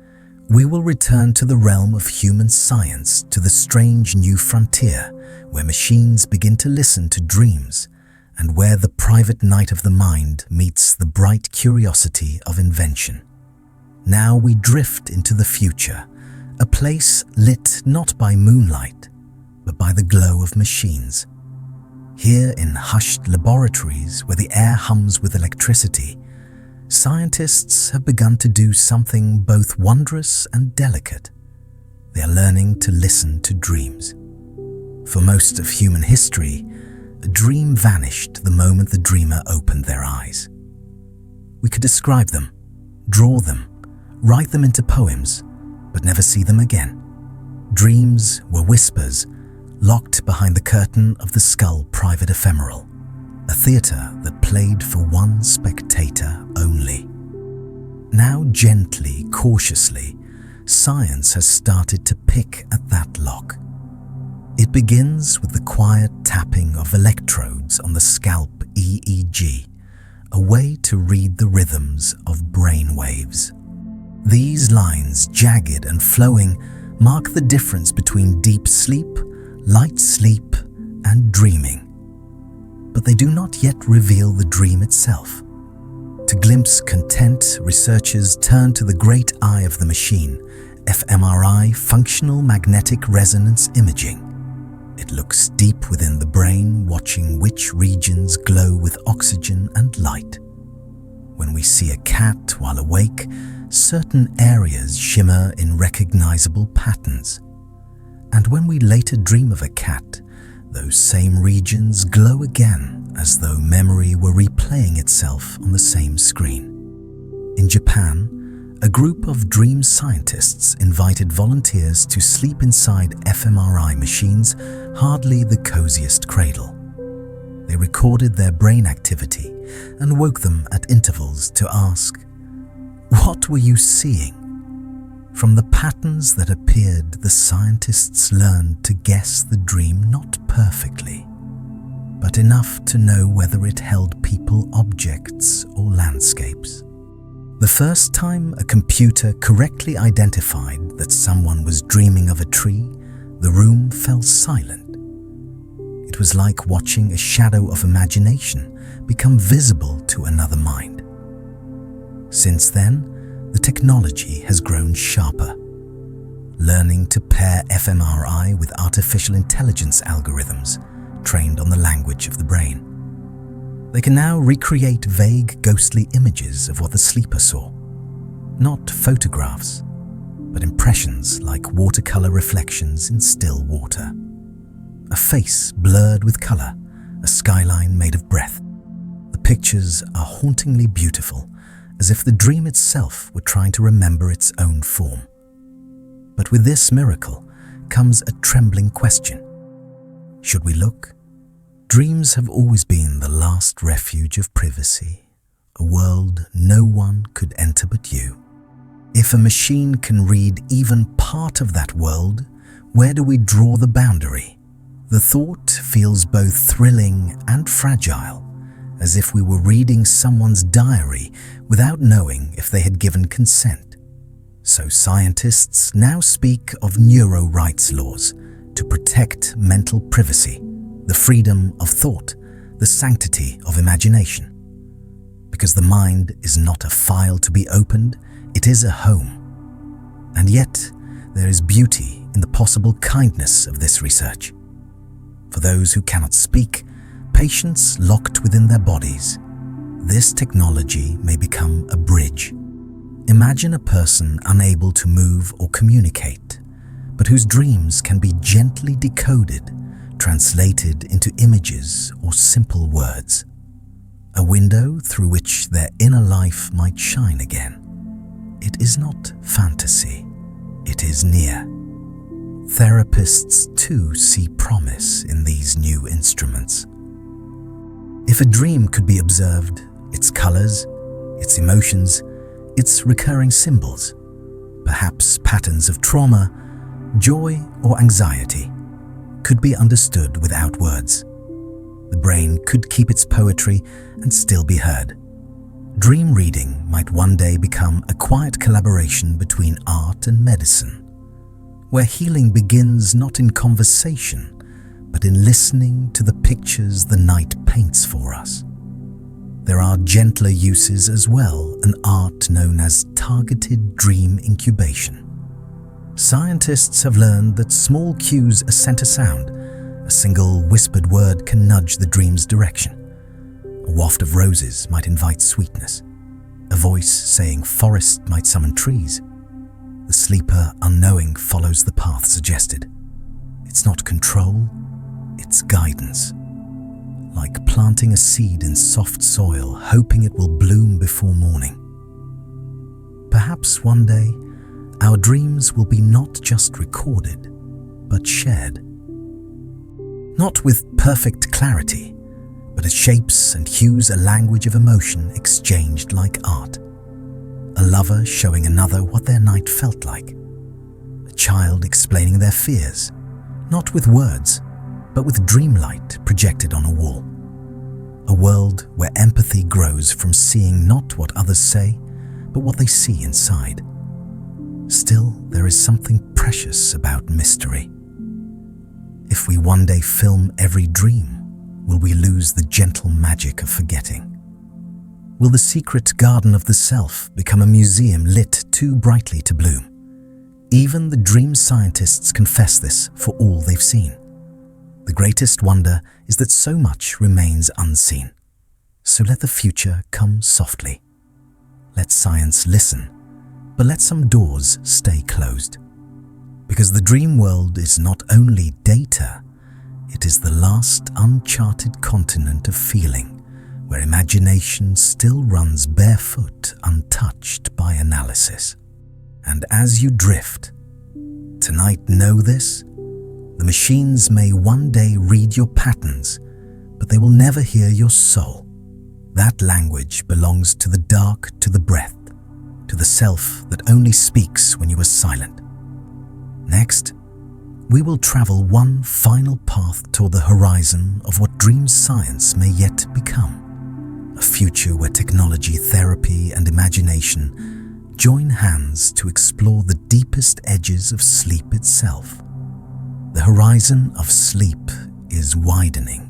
Speaker 1: we will return to the realm of human science, to the strange new frontier where machines begin to listen to dreams and where the private night of the mind meets the bright curiosity of invention. Now we drift into the future, a place lit not by moonlight, but by the glow of machines. Here in hushed laboratories where the air hums with electricity, scientists have begun to do something both wondrous and delicate. They are learning to listen to dreams. For most of human history, a dream vanished the moment the dreamer opened their eyes. We could describe them, draw them, write them into poems, but never see them again. Dreams were whispers, locked behind the curtain of the skull private ephemeral, a theatre that played for one spectator only. Now gently, cautiously, science has started to pick at that lock. It begins with the quiet tapping of electrodes on the scalp EEG, a way to read the rhythms of brain waves. These lines, jagged and flowing, mark the difference between deep sleep, light sleep, and dreaming. But they do not yet reveal the dream itself. To glimpse content, researchers turn to the great eye of the machine, fMRI, functional magnetic resonance imaging. It looks deep within the brain, watching which regions glow with oxygen and light. When we see a cat while awake, certain areas shimmer in recognizable patterns. And when we later dream of a cat, those same regions glow again, as though memory were replaying itself on the same screen. In Japan, a group of dream scientists invited volunteers to sleep inside fMRI machines, hardly the coziest cradle. They recorded their brain activity and woke them at intervals to ask, "What were you seeing?" From the patterns that appeared, the scientists learned to guess the dream not perfectly, but enough to know whether it held people, objects, or landscapes. The first time a computer correctly identified that someone was dreaming of a tree, the room fell silent. It was like watching a shadow of imagination become visible to another mind. Since then, the technology has grown sharper, learning to pair fMRI with artificial intelligence algorithms trained on the language of the brain. They can now recreate vague, ghostly images of what the sleeper saw. Not photographs, but impressions like watercolor reflections in still water. A face blurred with color, a skyline made of breath. The pictures are hauntingly beautiful, as if the dream itself were trying to remember its own form. But with this miracle comes a trembling question. Should we look? Dreams have always been the last refuge of privacy, a world no one could enter but you. If a machine can read even part of that world, where do we draw the boundary? The thought feels both thrilling and fragile, as if we were reading someone's diary without knowing if they had given consent. So scientists now speak of neuro rights laws to protect mental privacy, the freedom of thought, the sanctity of imagination. Because the mind is not a file to be opened, it is a home. And yet, there is beauty in the possible kindness of this research. For those who cannot speak, patients locked within their bodies, this technology may become a bridge. Imagine a person unable to move or communicate, but whose dreams can be gently decoded, translated into images or simple words. A window through which their inner life might shine again. It is not fantasy, it is near. Therapists too see promise in these new instruments. If a dream could be observed, its colors, its emotions, its recurring symbols, perhaps patterns of trauma, joy or anxiety, could be understood without words. The brain could keep its poetry and still be heard. Dream reading might one day become a quiet collaboration between art and medicine, where healing begins not in conversation, but in listening to the pictures the night paints for us. There are gentler uses as well, an art known as targeted dream incubation. Scientists have learned that small cues scent a sound. A single whispered word can nudge the dream's direction. A waft of roses might invite sweetness. A voice saying forest might summon trees. The sleeper, unknowing, follows the path suggested. It's not control, it's guidance. Like planting a seed in soft soil, hoping it will bloom before morning. Perhaps one day, our dreams will be not just recorded, but shared. Not with perfect clarity, but as shapes and hues, a language of emotion exchanged like art. A lover showing another what their night felt like. A child explaining their fears, not with words, but with dreamlight projected on a wall. A world where empathy grows from seeing not what others say, but what they see inside. Still, there is something precious about mystery. If we one day film every dream, will we lose the gentle magic of forgetting? Will the secret garden of the self become a museum lit too brightly to bloom? Even the dream scientists confess this for all they've seen. The greatest wonder is that so much remains unseen. So let the future come softly. Let science listen, but let some doors stay closed. Because the dream world is not only data, it is the last uncharted continent of feeling, where imagination still runs barefoot, untouched by analysis. And as you drift, tonight know this: the machines may one day read your patterns, but they will never hear your soul. That language belongs to the dark, to the breath, to the self that only speaks when you are silent. Next, we will travel one final path toward the horizon of what dream science may yet become. A future where technology, therapy, and imagination join hands to explore the deepest edges of sleep itself. The horizon of sleep is widening.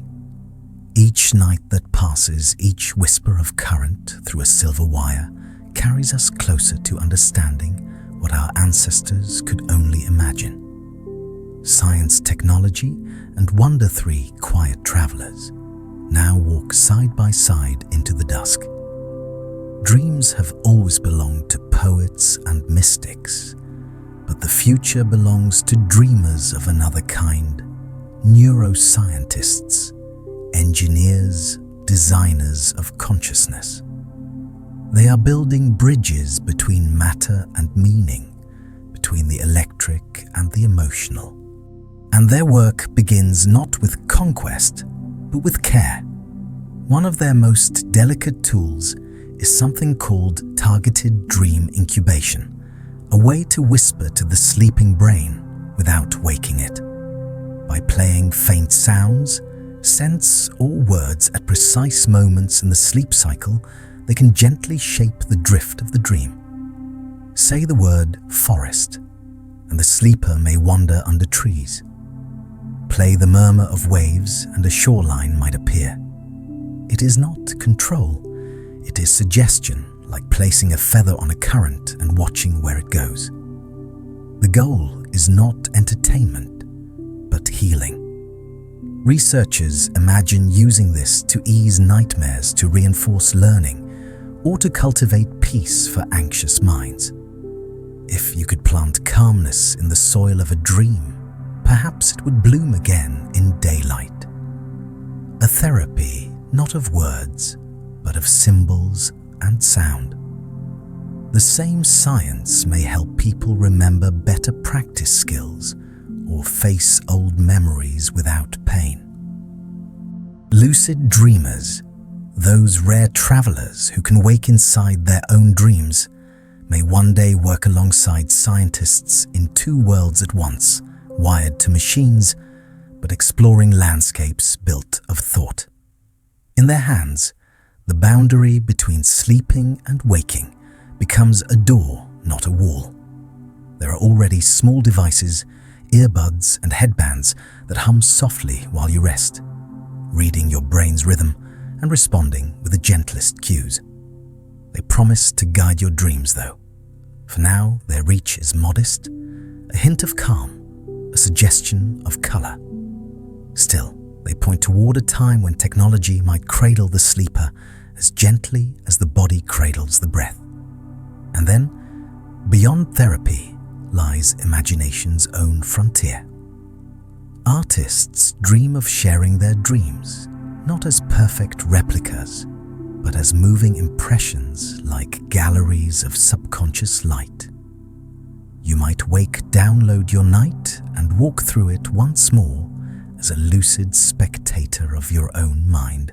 Speaker 1: Each night that passes, each whisper of current through a silver wire carries us closer to understanding what our ancestors could only imagine. Science, technology, and Wonder 3 quiet travelers now walk side by side into the dusk. Dreams have always belonged to poets and mystics, but the future belongs to dreamers of another kind, neuroscientists, engineers, designers of consciousness. They are building bridges between matter and meaning, between the electric and the emotional. And their work begins not with conquest, but with care. One of their most delicate tools is something called targeted dream incubation, a way to whisper to the sleeping brain without waking it. By playing faint sounds, scents, or words at precise moments in the sleep cycle, they can gently shape the drift of the dream. Say the word forest, and the sleeper may wander under trees. Play the murmur of waves, and a shoreline might appear. It is not control, it is suggestion, like placing a feather on a current and watching where it goes. The goal is not entertainment, but healing. Researchers imagine using this to ease nightmares, to reinforce learning, or to cultivate peace for anxious minds. If you could plant calmness in the soil of a dream, perhaps it would bloom again in daylight. A therapy not of words, but of symbols and sound. The same science may help people remember better practice skills or face old memories without pain. Lucid dreamers, those rare travelers who can wake inside their own dreams, may one day work alongside scientists in two worlds at once, wired to machines, but exploring landscapes built of thought. In their hands, the boundary between sleeping and waking becomes a door, not a wall. There are already small devices, earbuds and headbands that hum softly while you rest, reading your brain's rhythm and responding with the gentlest cues. They promise to guide your dreams though. For now, their reach is modest, a hint of calm, a suggestion of color. Still, they point toward a time when technology might cradle the sleeper as gently as the body cradles the breath. And then, beyond therapy, lies imagination's own frontier. Artists dream of sharing their dreams, not as perfect replicas, but as moving impressions like galleries of subconscious light. You might download your night and walk through it once more as a lucid spectator of your own mind.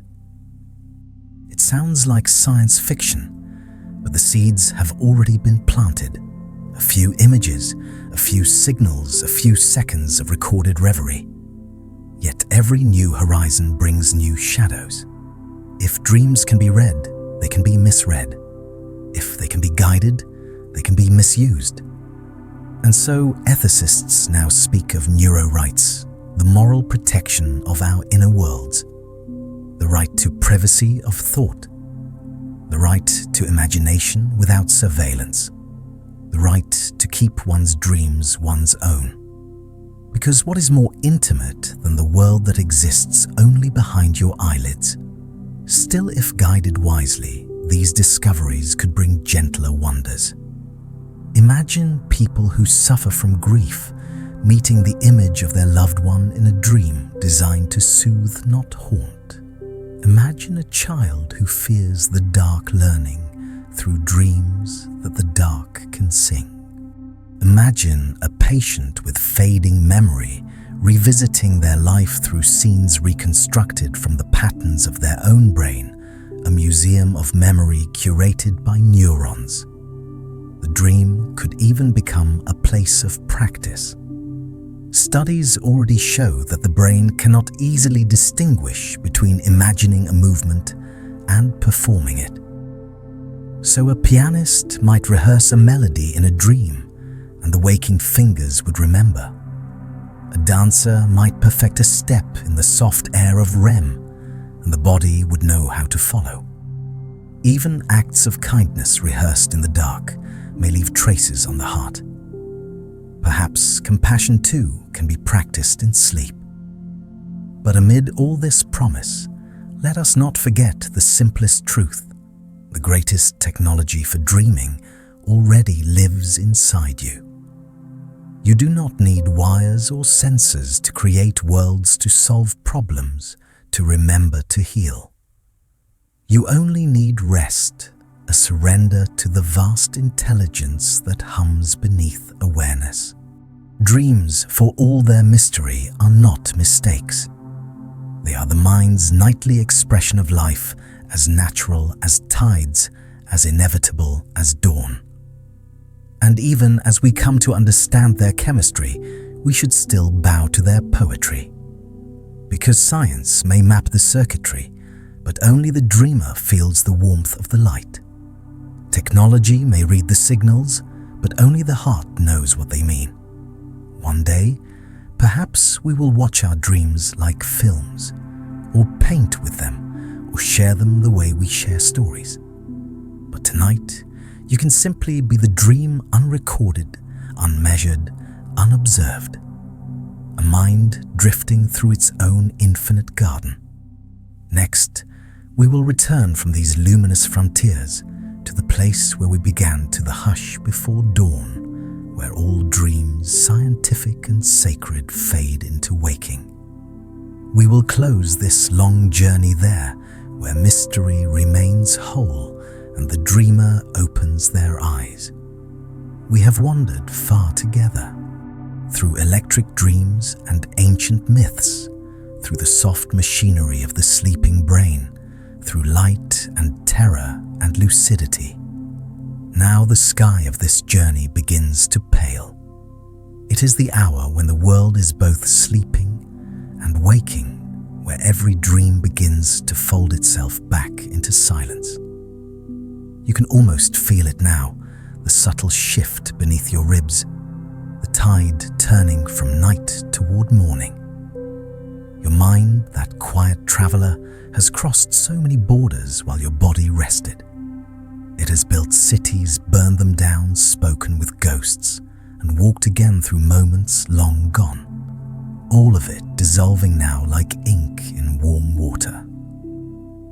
Speaker 1: It sounds like science fiction, but the seeds have already been planted. A few images, a few signals, a few seconds of recorded reverie. Yet every new horizon brings new shadows. If dreams can be read, they can be misread. If they can be guided, they can be misused. And so ethicists now speak of neurorights, the moral protection of our inner worlds, the right to privacy of thought, the right to imagination without surveillance, the right to keep one's dreams one's own. Because what is more intimate than the world that exists only behind your eyelids? Still, if guided wisely, these discoveries could bring gentler wonders. Imagine people who suffer from grief meeting the image of their loved one in a dream designed to soothe, not haunt. Imagine a child who fears the dark learning through dreams that the dark can sing. Imagine a patient with fading memory revisiting their life through scenes reconstructed from the patterns of their own brain, a museum of memory curated by neurons. The dream could even become a place of practice. Studies already show that the brain cannot easily distinguish between imagining a movement and performing it. So a pianist might rehearse a melody in a dream, and the waking fingers would remember. A dancer might perfect a step in the soft air of REM, and the body would know how to follow. Even acts of kindness rehearsed in the dark may leave traces on the heart. Perhaps compassion too can be practiced in sleep. But amid all this promise, let us not forget the simplest truth. The greatest technology for dreaming already lives inside you. You do not need wires or sensors to create worlds, to solve problems, to remember, to heal. You only need rest, a surrender to the vast intelligence that hums beneath awareness. Dreams, for all their mystery, are not mistakes. They are the mind's nightly expression of life, as natural as tides, as inevitable as dawn. And even as we come to understand their chemistry, we should still bow to their poetry. Because science may map the circuitry, but only the dreamer feels the warmth of the light. Technology may read the signals, but only the heart knows what they mean. One day, perhaps we will watch our dreams like films, or paint with them, or share them the way we share stories. But tonight, you can simply be the dream unrecorded, unmeasured, unobserved. A mind drifting through its own infinite garden. Next, we will return from these luminous frontiers to the place where we began, to the hush before dawn, where all dreams, scientific and sacred, fade into waking. We will close this long journey there, where mystery remains whole and the dreamer opens their eyes. We have wandered far together, through electric dreams and ancient myths, through the soft machinery of the sleeping brain, through light and terror and lucidity. Now the sky of this journey begins to pale. It is the hour when the world is both sleeping and waking, where every dream begins to fold itself back into silence. You can almost feel it now, the subtle shift beneath your ribs, the tide turning from night toward morning. Your mind, that quiet traveler, has crossed so many borders while your body rested. It has built cities, burned them down, spoken with ghosts, and walked again through moments long gone. All of it dissolving now like ink in warm water.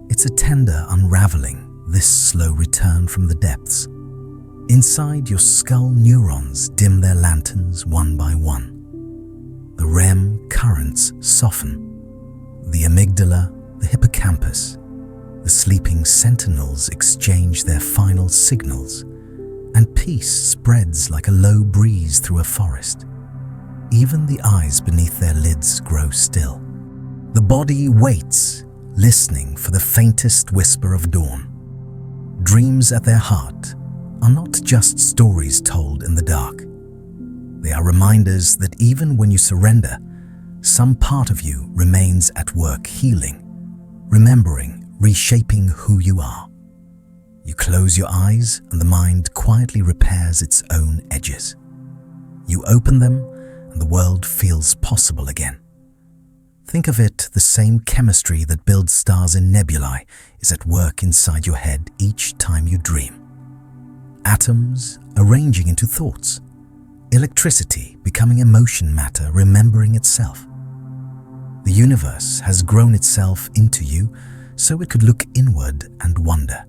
Speaker 1: It's a tender unraveling, this slow return from the depths. Inside your skull, neurons dim their lanterns one by one. The REM currents soften. The amygdala, the hippocampus, the sleeping sentinels exchange their final signals, and peace spreads like a low breeze through a forest. Even the eyes beneath their lids grow still. The body waits, listening for the faintest whisper of dawn. Dreams at their heart are not just stories told in the dark. They are reminders that even when you surrender, some part of you remains at work healing, remembering, reshaping who you are. You close your eyes and the mind quietly repairs its own edges. You open them and the world feels possible again. Think of it, the same chemistry that builds stars in nebulae is at work inside your head each time you dream. Atoms arranging into thoughts. Electricity becoming emotion matter, remembering itself. The universe has grown itself into you so it could look inward and wonder.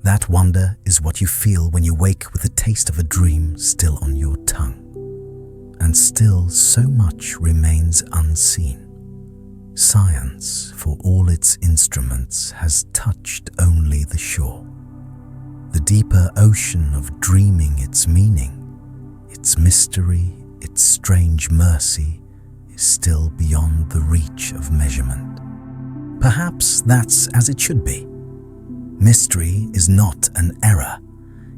Speaker 1: That wonder is what you feel when you wake with the taste of a dream still on your tongue. And still so much remains unseen. Science, for all its instruments, has touched only the shore. The deeper ocean of dreaming, its meaning, its mystery, its strange mercy, is still beyond the reach of measurement. Perhaps that's as it should be. Mystery is not an error.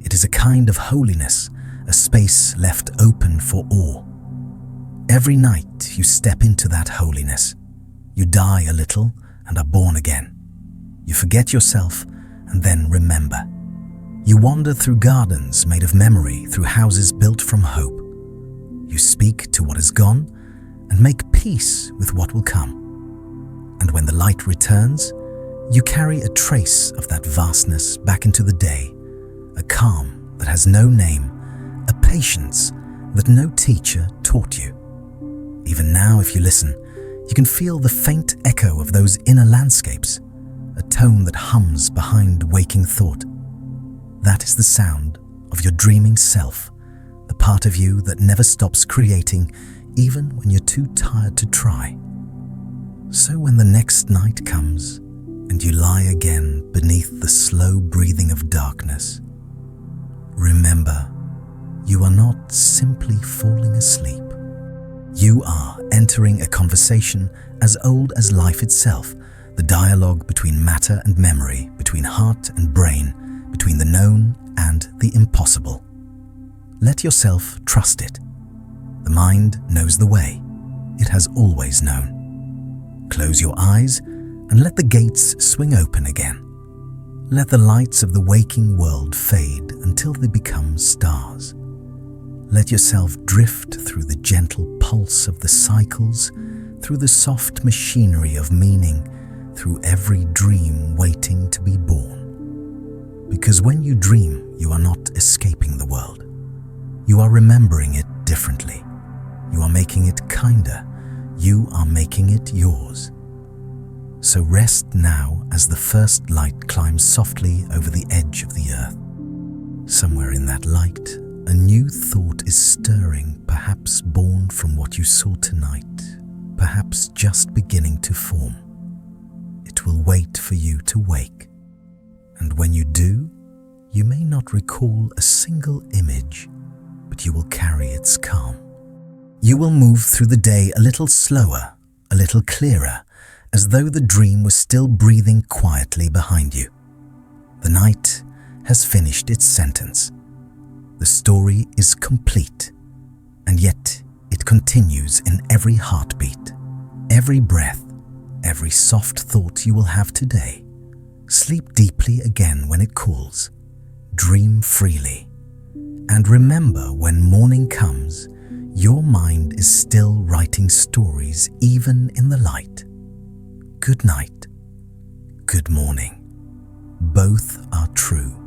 Speaker 1: It is a kind of holiness, a space left open for awe. Every night you step into that holiness. You die a little and are born again. You forget yourself and then remember. You wander through gardens made of memory, through houses built from hope. You speak to what is gone and make peace with what will come. And when the light returns, you carry a trace of that vastness back into the day, a calm that has no name, a patience that no teacher taught you. Even now, if you listen, you can feel the faint echo of those inner landscapes, a tone that hums behind waking thought. That is the sound of your dreaming self, the part of you that never stops creating, even when you're too tired to try. So when the next night comes, and you lie again beneath the slow breathing of darkness. Remember, you are not simply falling asleep. You are entering a conversation as old as life itself, the dialogue between matter and memory, between heart and brain, between the known and the impossible. Let yourself trust it. The mind knows the way. It has always known. Close your eyes and let the gates swing open again. Let the lights of the waking world fade until they become stars. Let yourself drift through the gentle pulse of the cycles, through the soft machinery of meaning, through every dream waiting to be born. Because when you dream, you are not escaping the world. You are remembering it differently. You are making it kinder. You are making it yours. So rest now as the first light climbs softly over the edge of the earth. Somewhere in that light, a new thought is stirring, perhaps born from what you saw tonight, perhaps just beginning to form. It will wait for you to wake. And when you do, you may not recall a single image, but you will carry its calm. You will move through the day a little slower, a little clearer, as though the dream was still breathing quietly behind you. The night has finished its sentence. The story is complete, and yet it continues in every heartbeat, every breath, every soft thought you will have today. Sleep deeply again when it calls. Dream freely. And remember, when morning comes, your mind is still writing stories even in the light. Good night. Good morning. Both are true.